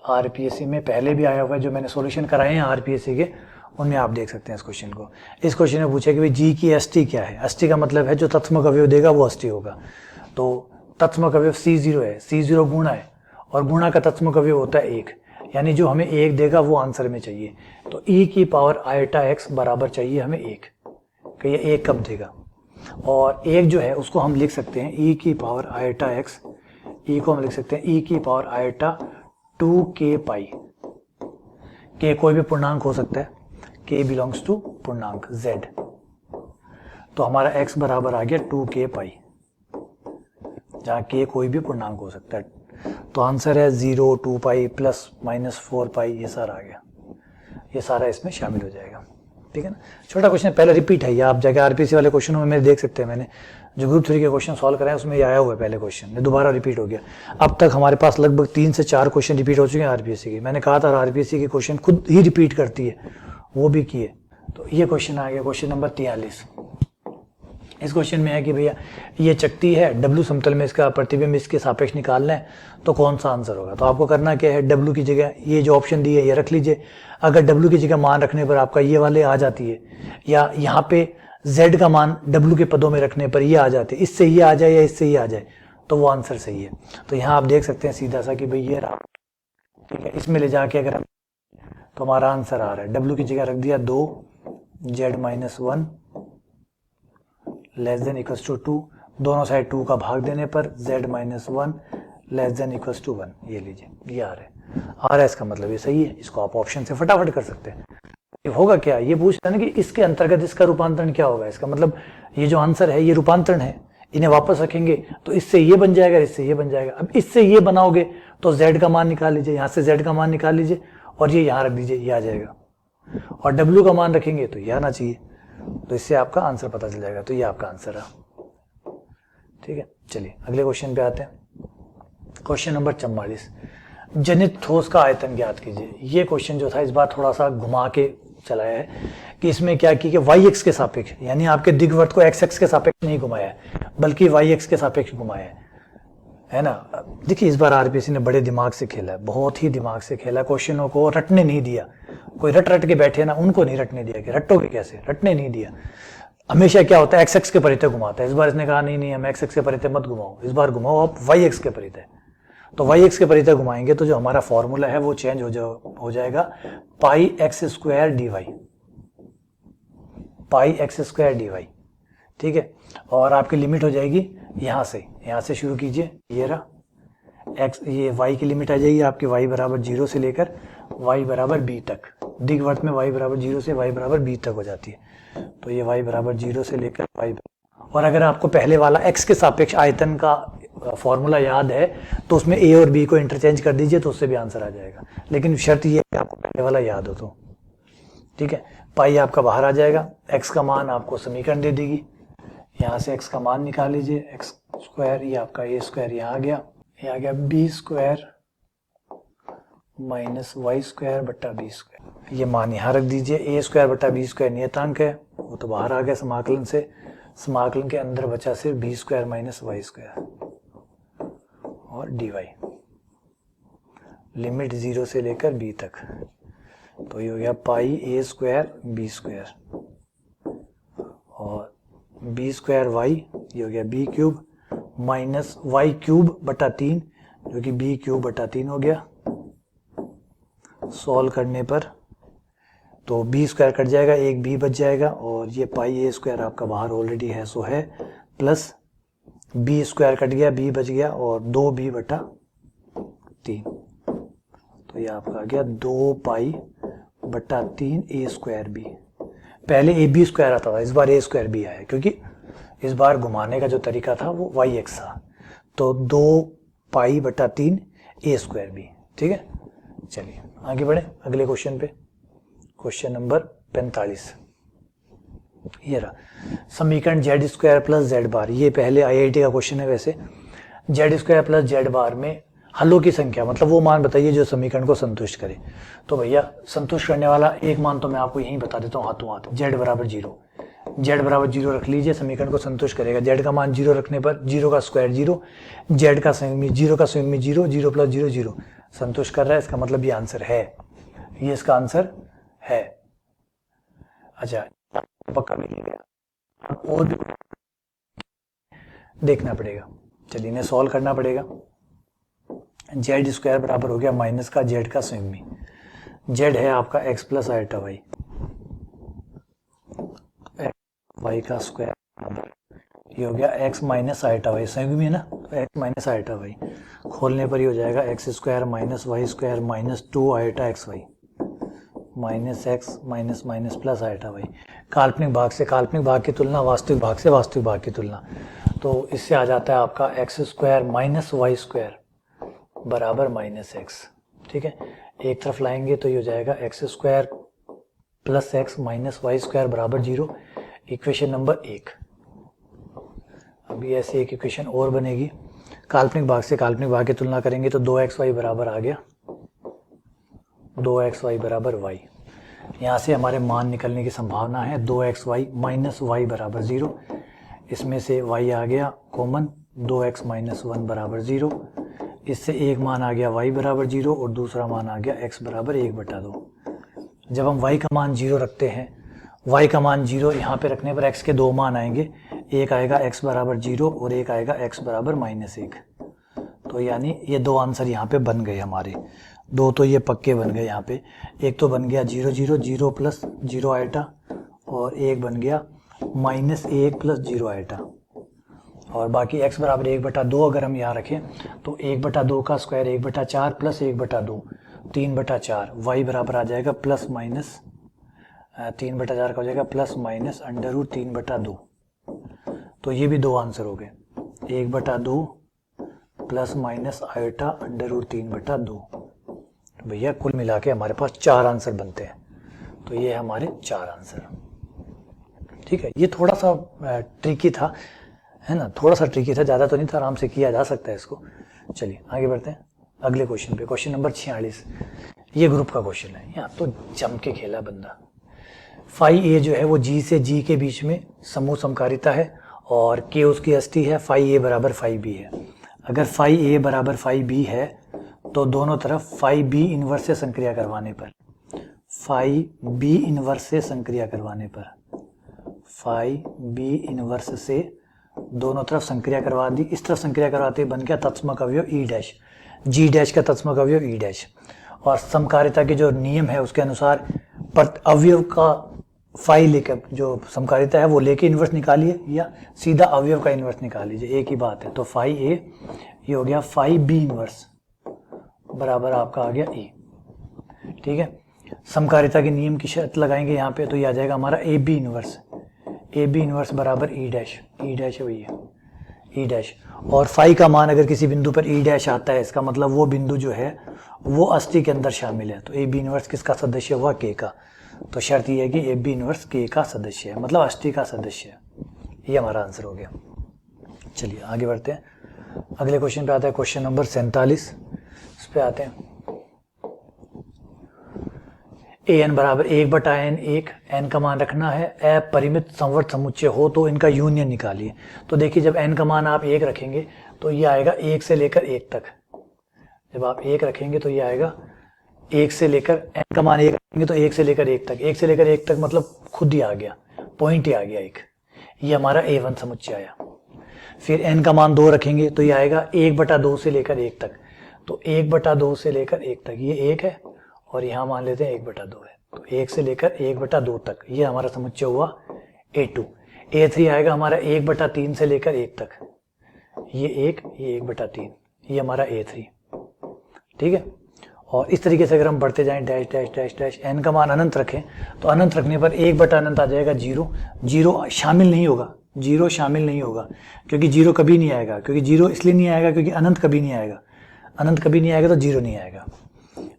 Speaker 1: आरपीएससी में पहले भी आया हुआ है, जो मैंने सॉल्यूशन कराए हैं आरपीएससी के, उनमें आप देख सकते हैं इस क्वेश्चन को। इस क्वेश्चन में पूछा कि भाई जी की एसटी क्या है। एसटी का मतलब है जो तत्समक अवयव देगा वो एसटी होगा। तो तत्समक अवयव C0 है, C0 गुणा है, और गुणा का तत्समक अवयव होता है 1, यानी जो हमें 1 देगा वो आंसर में चाहिए। तो e की पावर आयटा x बराबर चाहिए हमें 1, कि ये 1 कब देगा। और 1 जो है उसको हम लिख सकते हैं e की पावर आयटा x, e को हम लिख सकते हैं e की पावर आयटा 2k पाई। k कोई भी पूर्णांक हो सकता है, k बिलोंग्स टू पूर्णांक z। तो हमारा x बराबर आ गया 2k पाई, जहाँ k कोई भी पूर्णांक हो सकता है। तो आंसर है 0, 2 पाई प्लस -4 पाई, ये सारा आ गया, ये सारा इसमें शामिल हो जाएगा। ठीक है ना, छोटा क्वेश्चन पहले रिपीट है, ये आप जाके आरपीएससी वाले क्वेश्चन में मेरे देख सकते हैं, मैंने जो ग्रुप 3 के क्वेश्चन सॉल्व कराए उसमें ये आया हुआ है पहले क्वेश्चन, दोबारा रिपीट हो गया। अब तक हमारे पास लगभग 3 से 4 क्वेश्चन रिपीट हो चुके हैं आरपीएससी के। मैंने कहा था आरपीएससी के क्वेश्चन खुद ही रिपीट करती है, वो भी किए। तो ये क्वेश्चन आ गया, क्वेश्चन नंबर 43। इस क्वेश्चन में है कि भैया ये चकती है, W समतल में इसका प्रतिबिंब इसके सापेक्ष निकालना है, तो कौन सा आंसर होगा। तो आपको करना क्या है, W की जगह ये जो ऑप्शन दी है ये रख लीजिए। अगर W की जगह मान रखने पर आपका ये वाले आ जाती है, या यहाँ पे Z का मान W के पदों में रखने पर ये आ जाती है, इससे ये आ जाए या इससे ये आ जाए, तो वो आंसर सही है। तो यहाँ आप देख सकते हैं सीधा सा कि भाई ये रहा, ठीक है। इसमें ले जाके अगर हम, तो हमारा आंसर आ रहा है, W की जगह रख दिया 2, Z-1 less than equals to 2, दोनों साइड 2 का भाग देने पर Z-1 less than equals to 1, ये लीजिए, ये आ रहा है इसका मतलब ये सही है। इसको आप ऑप्शन से फटाफट कर सकते हैं। ये होगा क्या, ये पूछ रहे हैं कि इसके अंतर्गत इसका रूपांतरण क्या होगा। इसका मतलब ये जो आंसर है ये रूपांतरण है, इन्हें वापस रखेंगे तो इससे ये बन जाएगा, इससे ये बन जाएगा। अब इससे ये बनाओगे तो Z का मान निकाल लीजिए, यहाँ से Z का मान निकाल लीजिए और ये यहाँ रख दीजिए, ये आ जाएगा। और W का मान रखेंगे तो ये आना चाहिए, तो इससे आपका आंसर पता चल जाएगा। तो ये आपका आंसर है, ठीक है। चलिए अगले क्वेश्चन पे आते हैं। क्वेश्चन नंबर 44, जनित ठोस का आयतन ज्ञात कीजिए। ये क्वेश्चन जो था इस बार थोड़ा सा घुमा के चलाया है कि इसमें क्या की कि वाई एक्स के सापेक्ष, यानी आपके दिग्वर्त को एक्स एक्स के सापेक्ष नहीं घुमाया है, बल्कि वाई एक्स के सापेक्ष घुमाया है ना। देखिए इस बार आरपीएससी ने बड़े दिमाग से खेला है, बहुत ही दिमाग से खेला। क्वेश्चनों को रटने नहीं दिया, कोई रट के बैठे ना, उनको नहीं रटने दिया कि रटोगे कैसे, रटने नहीं दिया। हमेशा क्या होता है, एक्स एक्स के परितः घुमाता है। इस बार इसने कहा नहीं हम एक्स एक्स के परितः मत घुमाओ, इस बार घुमाओ आप वाई एक्स के परितः। तो वाई एक्स के परितः घुमाएंगे तो जो हमारा फॉर्मूला है वो चेंज हो जाएगा, पाई एक्स स्क्वायर डी वाई, पाई एक्स स्क्वायर डी वाई, ठीक है। और आपकी लिमिट हो जाएगी यहाँ से शुरू कीजिए, ये रहा एक्स, ये वाई की लिमिट आ जाएगी आपकी वाई बराबर 0 से लेकर वाई बराबर b तक। दिग्वर्त में वाई बराबर 0 से वाई बराबर b तक हो जाती है। तो ये वाई बराबर 0 से लेकर वाई, और अगर आपको पहले वाला x के सापेक्ष आयतन का फॉर्मूला याद है तो उसमें a और b को इंटरचेंज कर दीजिए, तो उससे भी आंसर आ जाएगा। लेकिन शर्त ये है कि आपको पहले वाला याद हो तो, ठीक है। पाई आपका बाहर आ जाएगा, x का मान आपको समीकरण दे देगी, यहाँ से x का मान निकाल लीजिए, एक्स स्क्वायर, ये आपका a स्क्वायर यहाँ आ गया, ये आ गया b square minus Y square बट्टा बी स्क्वायर। ये मान यहाँ रख दीजिए, a स्क्वायर बट्टा बी स्क्वायर नियतांक है, वो तो बाहर आ गया समाकलन से। समाकलन के अंदर बचा सिर्फ B square minus Y square और डी वाई, लिमिट 0 से लेकर b तक। तो ये हो गया pi a square B square और बी स्क्वायर वाई, ये हो गया B cube minus Y cube बटा 3, जो कि बी क्यूब बटा 3 हो गया। सॉल्व करने पर तो बी स्क्वायर कट जाएगा, एक बी बच जाएगा, और ये पाई ए स्क्वायर आपका बाहर ऑलरेडी है सो है, प्लस बी स्क्वायर कट गया, बी बच गया और 2b बटा 3, तो ये आपका आ गया 2 पाई बटा 3 ए स्क्वायर बी। पहले ए बी स्क्वायर आता था, इस बार ए स्क्वायर बी आया क्योंकि इस बार घुमाने का जो तरीका था वो वाई एक्स था। तो 2 पाई बटा 3 ए स्क्वायर बी। ठीक है, चलिए आगे बढ़े अगले क्वेश्चन पे। क्वेश्चन नंबर 45, ये रहा समीकरण जेड स्क्वायर प्लस जेड बार। ये पहले आईआईटी का क्वेश्चन है वैसे। जेड स्क्वायर प्लस जेड बार में हलों की संख्या, मतलब वो मान बताइए जो समीकरण को संतुष्ट करे। तो भैया संतुष्ट करने वाला एक मान तो मैं आपको यहीं बता देता हूँ हाथों हाथ, जेड बराबर 0। जेड बराबर 0 रख लीजिए, समीकरण को संतुष्ट करेगा। जेड का मान 0 रखने पर 0 का स्क्वायर 0, जेड का संयुग्मी 0 का संयुग्मी 0, 0 प्लस 0 0, संतुष्ट कर रहा है। इसका मतलब ये आंसर है, ये इसका आंसर है। अच्छा पक्का मिल गया, और भी देखना पड़ेगा। चलिए इन्हें सॉल्व करना पड़ेगा। जेड स्क्वायर बराबर हो गया माइनस का जेड का संयुग्मी। जेड है आपका X plus iota Y, Y का स्क्वायर, ये हो गया एक्स माइनस आइटा वाई, संयुग्मी है ना, तो एक्स माइनस आइटा वाई। खोलने पर ही हो जाएगा X square minus Y square minus 2 iota X Y, minus X minus minus plus iota Y. काल्पनिक भाग से काल्पनिक भाग की तुलना, वास्तविक भाग से वास्तविक भाग की तुलना, तो इससे आ जाता है आपका X square minus Y square बराबर माइनस एक्स। ठीक है, एक तरफ लाएंगे तो ये हो जाएगा X square plus X minus Y square बराबर 0, इक्वेशन नंबर 1। अभी ऐसे एक इक्वेशन और बनेगी, काल्पनिक भाग से काल्पनिक भाग की तुलना करेंगे तो 2xy बराबर आ गया 2xy बराबर y। यहाँ से हमारे मान निकलने की संभावना है 2xy माइनस वाई बराबर 0। इसमें से y आ गया कॉमन, 2x माइनस 1 बराबर 0। इससे एक मान आ गया y बराबर 0 और दूसरा मान आ गया x बराबर 1/2। जब हम y का मान 0 रखते हैं, y का मान 0 यहाँ पे रखने पर x के दो मान आएंगे, एक आएगा x बराबर 0 और एक आएगा x बराबर -1। तो यानी ये दो आंसर यहाँ पे बन गए हमारे, दो तो ये पक्के बन गए यहाँ पे। एक तो बन गया 0 0 0 प्लस 0 आइटा और एक बन गया -1 प्लस 0 आइटा, और बाकी x बराबर 1/2 अगर हम यहाँ रखें तो 1/2 का स्क्वायर 1/4 प्लस 1/2 3/4, y बराबर आ जाएगा प्लस माइनस 3/4 का हो जाएगा प्लस माइनस √3/2। तो ये भी दो आंसर हो गए, 1/2 प्लस माइनस आयोटा √3/2। भैया कुल मिला के हमारे पास 4 आंसर बनते हैं। तो ये हमारे 4 आंसर। ठीक है, ये थोड़ा सा ट्रिकी था, है ना, थोड़ा सा ट्रिकी था, ज़्यादा तो नहीं था, आराम से किया जा सकता है इसको। चलिए आगे बढ़ते हैं अगले क्वेश्चन पे। क्वेश्चन नंबर 46, ये ग्रुप का क्वेश्चन है, यहाँ तो जम के खेला बंदा। फाई ए जो है वो जी से जी के बीच में समूह समकारिता है और के उसकी अष्टी है, फाई ए बराबर फाई बी है। अगर फाई ए बराबर फाई बी है तो दोनों तरफ फाई बी इनवर्स से संक्रिया करवाने पर, फाई बी इनवर्स से संक्रिया करवाने पर, फाई बी इनवर्स से दोनों तरफ संक्रिया करवा दी। इस तरफ संक्रिया करवाते बन गया तत्समक अवयव ई डैश, जी डैश का तत्समक अवयव ई डैश। और समकारिता के जो नियम है उसके अनुसार अवयव का फाई लेकर जो समकारिता है वो लेके इन्वर्स निकालिए या सीधा अवयव का इन्वर्स निकाल लीजिए, एक ही बात है। तो फाई ए ये हो गया फाई बी इन्वर्स बराबर आपका आ गया ए। ठीक है, समकारिता के नियम की शर्त लगाएंगे यहाँ पे तो ये आ जाएगा हमारा A B inverse, A B inverse बराबर ई डैश, ई डैश है भैया ई डैश। और फाई का मान अगर किसी बिंदु पर ई डैश आता है, इसका मतलब वो बिंदु जो है वो अष्टी के अंदर शामिल है। तो ए बी इन्वर्स किसका सदस्य हुआ, के का। तो शर्त ये है कि ए बी इन्वर्स के का सदस्य है, मतलब अष्टी का सदस्य है। ये हमारा आंसर हो गया। चलिए आगे बढ़ते हैं, अगले क्वेश्चन पे आता है क्वेश्चन नंबर 47। इस पे आते हैं, ए एन बराबर 1/n 1, n का मान रखना है, अपरिमित संवर्त समुच्चय हो तो इनका यूनियन निकालिए। तो देखिए जब n का मान आप 1 रखेंगे तो ये आएगा 1 से लेकर 1 तक। जब आप 1 रखेंगे तो ये आएगा 1 से लेकर, n का मान 1 रखेंगे तो 1 से लेकर 1 तक, 1 से लेकर 1 तक मतलब खुद ही आ गया, पॉइंट ही आ गया एक। ये हमारा A1 समुच्चय आया। फिर n का मान 2 रखेंगे तो ये आएगा 1/2 से लेकर 1 तक। तो 1/2 से लेकर 1 तक ये 1 है और यहाँ मान लेते हैं 1/2 है। तो 1 से लेकर 1/2 तक ये हमारा समुच्चय हुआ A2। A3 आएगा हमारा 1/3 से लेकर 1 तक, ये 1/3, ये हमारा A3, ठीक है। और इस तरीके से अगर हम बढ़ते जाएं dash dash dash dash, n का मान अनंत रखें तो अनंत रखने पर 1/अनंत आ जाएगा 0, 0 शामिल नहीं होगा, 0 शामिल नहीं होगा, क्योंकि 0 कभी नहीं आएगा, क्योंकि 0 इसलिए नहीं आएगा क्योंकि अनंत कभी नहीं आएगा, अनंत कभी नहीं आएगा तो 0 नहीं आएगा।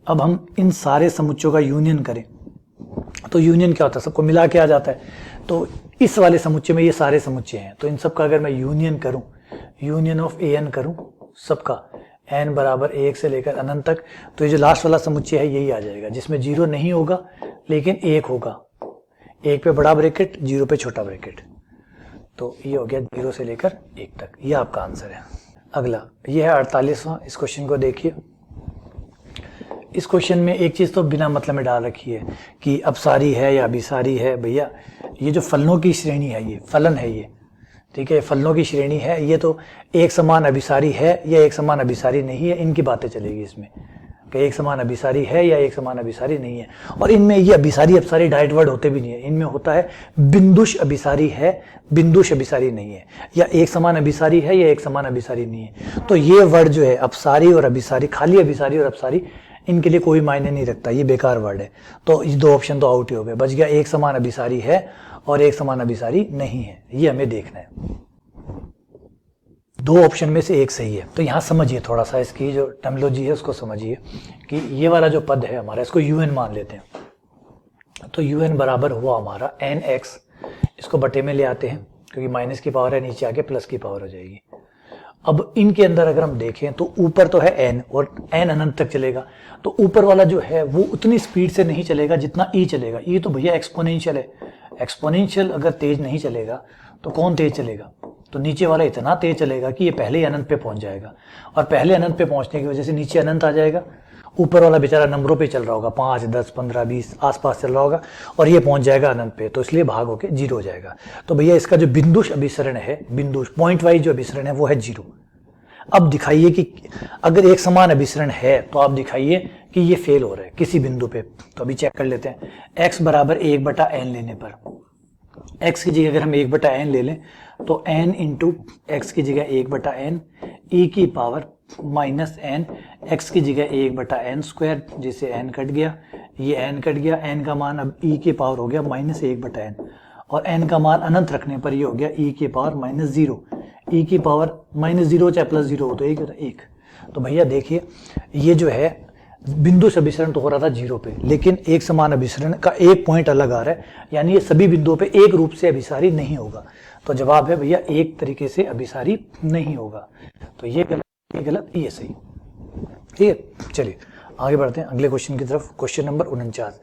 Speaker 1: अब हम इन सारे समुच्चयों का यूनियन करें तो यूनियन क्या होता है, सबको मिला के आ जाता है। तो इस वाले समुच्चय में ये सारे समुच्चय हैं, तो इन सब का अगर मैं यूनियन करूं, यूनियन ऑफ an करूं सबका, n बराबर 1 से लेकर अनंत तक, तो ये जो लास्ट वाला समुच्चय है यही आ जाएगा, जिसमें 0 नहीं होगा लेकिन 1 होगा, 1 पे बड़ा ब्रैकेट, 0 पे छोटा ब्रैकेट, तो ये हो गया 0 से लेकर 1 तक। ये आपका आंसर है। अगला ये है 48वां, इस क्वेश्चन को देखिए। इस क्वेश्चन में एक चीज तो बिना मतलब में डाल रखी है कि अपसारी है या अभिसारी है। भैया ये जो फलनों की श्रेणी है, ये फलन है ये, ठीक है, फलनों की श्रेणी है, ये तो एक समान अभिसारी है या एक समान अभिसारी नहीं है, इनकी बातें चलेगी इसमें कि एक समान अभिसारी है या एक समान अभिसारी नहीं है। और इनमें ये अभिसारी अपसारी डायरेक्ट वर्ड होते भी नहीं है, इनमें होता है बिंदुश अभिसारी है, बिंदुश अभिसारी नहीं है, या एक समान अभिसारी है या एक समान अभिसारी नहीं है। तो ये वर्ड जो है अपसारी और अभिसारी, खाली अभिसारी और अपसारी, इनके लिए कोई मायने नहीं रखता, ये बेकार वर्ड है। तो ये दो ऑप्शन तो आउट ही हो गए, बच गया एक समान अभिसारी है और एक समान अभिसारी नहीं है, ये हमें देखना है। दो ऑप्शन में से एक सही है। तो यहां समझिए थोड़ा सा, इसकी जो टर्मिनोलॉजी है उसको समझिए कि ये वाला जो पद है हमारा, इसको un मान लेते हैं। तो un बराबर हुआ हमारा nx, इसको बटे में ले आते हैं क्योंकि माइनस की पावर है, नीचे आके प्लस की पावर हो जाएगी। अब इनके अंदर अगर हम देखें तो ऊपर तो है n और n अनंत तक चलेगा, तो ऊपर वाला जो है वो उतनी स्पीड से नहीं चलेगा जितना e चलेगा। e तो भैया एक्सपोनेंशियल है, एक्सपोनेंशियल अगर तेज नहीं चलेगा तो कौन तेज चलेगा? तो नीचे वाला इतना तेज चलेगा कि ये पहले ही अनंत पे पहुंच जाएगा, और पहले अनंत पे पहुंचने की वजह से नीचे अनंत आ जाएगा। ऊपर वाला बेचारा नंबरों पे चल रहा होगा, 5, 10, 15, 20 आसपास चल रहा होगा, और ये पहुंच जाएगा अनंत पे, तो इसलिए भाग होके 0 हो जाएगा। तो भैया इसका जो बिंदुश अभिसरण है, बिंदुश पॉइंट वाइज जो अभिसरण है वो है 0। अब दिखाइए कि अगर एक समान अभिसरण है तो आप दिखाइए कि ये फेल हो रहा है किसी बिंदु पे। तो अभी चेक कर लेते हैं। x बराबर 1/n लेने पर, x की जगह अगर हम 1/n ले लें तो n इंटू एक्स की जगह 1/n e की पावर माइनस n, x की जगह 1/n स्क्वायर, जिसे n कट गया, ये n कट गया, n का मान अब e की पावर हो गया माइनस 1/n, और n का मान अनंत रखने पर ये हो गया e की पावर माइनस 0, e की पावर माइनस 0 चाहे प्लस 0 हो तो एक होता है 1। तो भैया देखिए ये जो है बिंदु अभिसरण तो हो रहा था 0 पे, लेकिन एक समान अभिसरण का एक पॉइंट अलग आ रहा है, यानी ये सभी बिंदुओं पे एक रूप से अभिसारी नहीं होगा। तो जवाब है भैया एक तरीके से अभिसारी नहीं होगा। तो ये गलत, ये गलत, ये सही। ठीक है, चलिए आगे बढ़ते हैं अगले क्वेश्चन की तरफ। क्वेश्चन नंबर 49,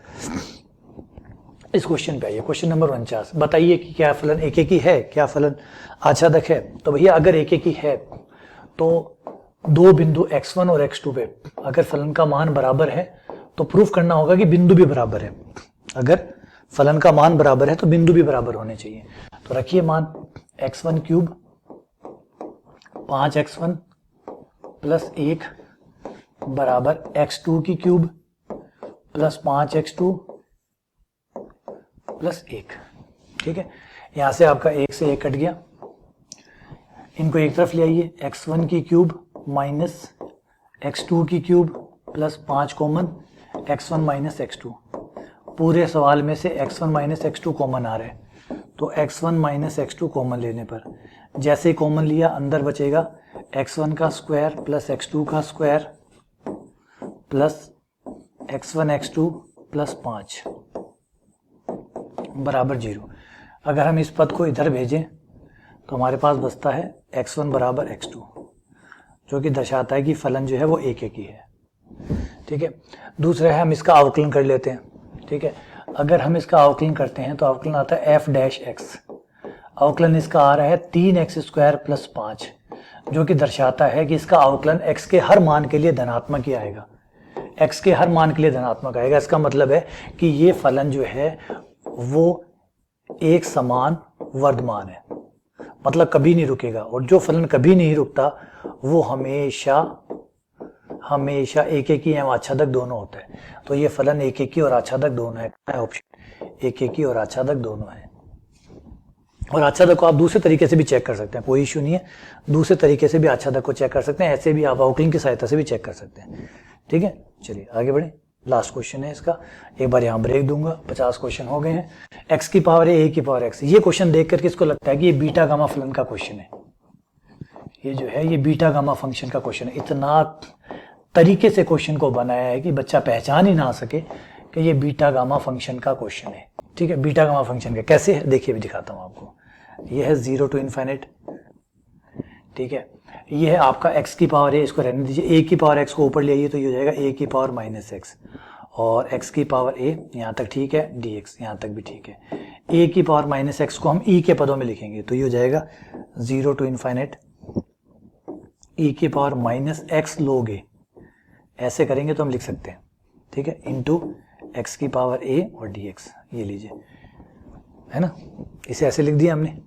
Speaker 1: इस क्वेश्चन पे आइए। क्वेश्चन नंबर 49, बताइए कि क्या फलन एक ही है, क्या फलन आच्छादक है। तो भैया अगर एक ही है तो दो बिंदु x1 और x2 पे अगर फलन का मान बराबर है तो प्रूफ करना होगा कि बिंदु भी बराबर है। अगर फलन का मान बराबर है तो बिंदु भी बराबर होने चाहिए। तो रखिए मान x1 क्यूब 5x1 प्लस 1 बराबर x2 की क्यूब प्लस 5x2 प्लस 1। ठीक है, यहां से आपका 1 से 1 कट गया, इनको एक तरफ ले आइए, x1 की क्यूब माइनस x2 की cube plus 5 common, x1 minus x2। पूरे सवाल में से x1 माइनस x2 कॉमन आ रहा है, तो x1 माइनस x2 कॉमन लेने पर जैसे ही कॉमन लिया अंदर बचेगा x1 का स्क्वायर प्लस x2 का square plus x1 x2 plus 5 बराबर 0। अगर हम इस पद को इधर भेजें तो हमारे पास बचता है x1 बराबर x2, जो कि दर्शाता है कि फलन जो है वो एक ही है। ठीक है, दूसरा है हम इसका अवकलन कर लेते हैं। ठीक है, अगर हम इसका अवकलन करते हैं तो अवकलन आता है f डैश x, अवकलन इसका आ रहा है 3x स्क्वायर प्लस 5, जो कि दर्शाता है कि इसका अवकलन x के हर मान के लिए धनात्मक ही आएगा, x के हर मान के लिए धनात्मक आएगा। इसका मतलब है कि ये फलन जो है वो एक समान वर्धमान है, मतलब कभी नहीं रुकेगा, और जो फलन कभी नहीं रुकता वो हमेशा हमेशा एकेकी एवं आच्छादक दोनों होता है। तो ये फलन एकेकी और आच्छादक दोनों है, ऑप्शन एकेकी और आच्छादक दोनों है। और आच्छादक को आप दूसरे तरीके से भी चेक कर सकते हैं, कोई इश्यू नहीं है, दूसरे तरीके से भी आच्छादक को चेक कर सकते हैं, ऐसे भी आप आउटलाइन की सहायता से भी चेक कर सकते हैं। ठीक है, चलिए आगे बढ़े। लास्ट क्वेश्चन है इसका, एक बार यहाँ ब्रेक दूंगा, 50 क्वेश्चन हो गए हैं। एक्स की पावर ए की पावर एक्स, ये क्वेश्चन देख कर किसको लगता है कि ये बीटा गामा फलन का क्वेश्चन है, ये जो है ये बीटा गामा फंक्शन का क्वेश्चन है। इतना तरीके से क्वेश्चन को बनाया है कि बच्चा पहचान ही ना सके कि ये बीटा गामा फंक्शन का क्वेश्चन है। ठीक है, बीटा गामा फंक्शन का कैसे है देखिए, भी दिखाता हूं आपको। ये है 0 to इन्फिनिट, ठीक है, ये है आपका x की पावर है, इसको रहने दीजिए, a की पावर x को ऊपर ले आइए तो ये हो जाएगा a की पावर माइनस एक्स, और x की पावर a यहाँ तक ठीक है, dx यहाँ तक भी ठीक है। a की पावर माइनस एक्स को हम e के पदों में लिखेंगे तो ये हो जाएगा 0 to इन्फिनिट e की power minus x log a, ऐसे करेंगे तो हम लिख सकते हैं, ठीक है, इंटू x की पावर a और dx, ये लीजिए, है ना, इसे ऐसे लिख दिया हमने,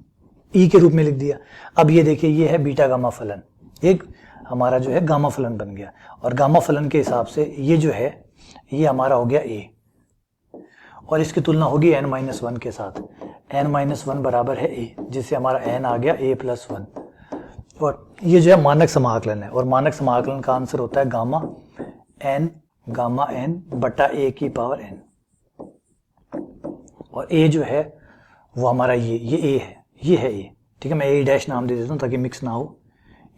Speaker 1: e के रूप में लिख दिया। अब ये देखिए, ये है बीटा गामा फलन, एक हमारा जो है गामा फलन बन गया, और गामा फलन के हिसाब से ये जो है ये हमारा हो गया a, और इसकी तुलना होगी n-1 के साथ, n-1 बराबर है a, जिससे हमारा n आ गया a+1, और ये जो है मानक समाकलन है, और मानक समाकलन का आंसर होता है गामा n बटा a की पावर n, और a जो है वो हमारा ये a है, ये है a, ठीक है, मैं a डैश नाम दे देता हूँ ताकि मिक्स ना हो,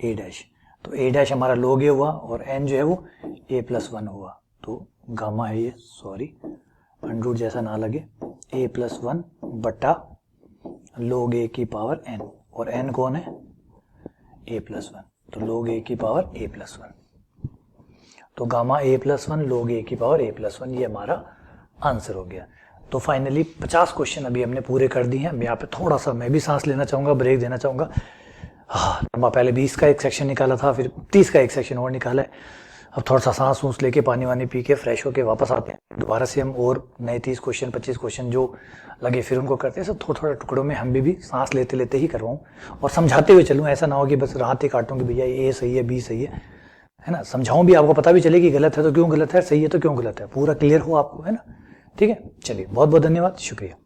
Speaker 1: a डैश, तो a डैश हमारा log a हुआ, और n जो है वो a+1 हुआ, तो गामा है ये, सॉरी अंडरूट जैसा ना लगे, a+1 बटा log a की पावर n, और n कौन है, a+1, तो log a की पावर a+1, तो गामा a+1 log a की पावर a+1, ये हमारा आंसर हो गया। तो फाइनली 50 क्वेश्चन अभी हमने पूरे कर दिए हैं। मैं यहाँ पे थोड़ा सा मैं भी सांस लेना चाहूँगा, ब्रेक देना चाहूँगा। हाँ, लंबा पहले 20 का एक सेक्शन निकाला था, फिर 30 का एक सेक्शन और निकाला है। अब थोड़ा सा सांस वूस लेके पानी वानी पी के फ्रेश होके वापस आते हैं, दोबारा से हम और नए 30 क्वेश्चन 25 क्वेश्चन जो लगे फिर उनको करते हैं। सब थोड़ा थोड़ा टुकड़ों में हम भी सांस लेते लेते ही करवाऊँ और समझाते हुए चलूँ, ऐसा ना हो कि बस राहत ही काटूँ कि भैया ए सही है बी सही है ना, समझाऊँ भी, आपको पता भी चले कि गलत है तो क्यों गलत है, सही है तो क्यों गलत है, पूरा क्लियर हो आपको, है ना। ठीक है, चलिए बहुत बहुत धन्यवाद, शुक्रिया।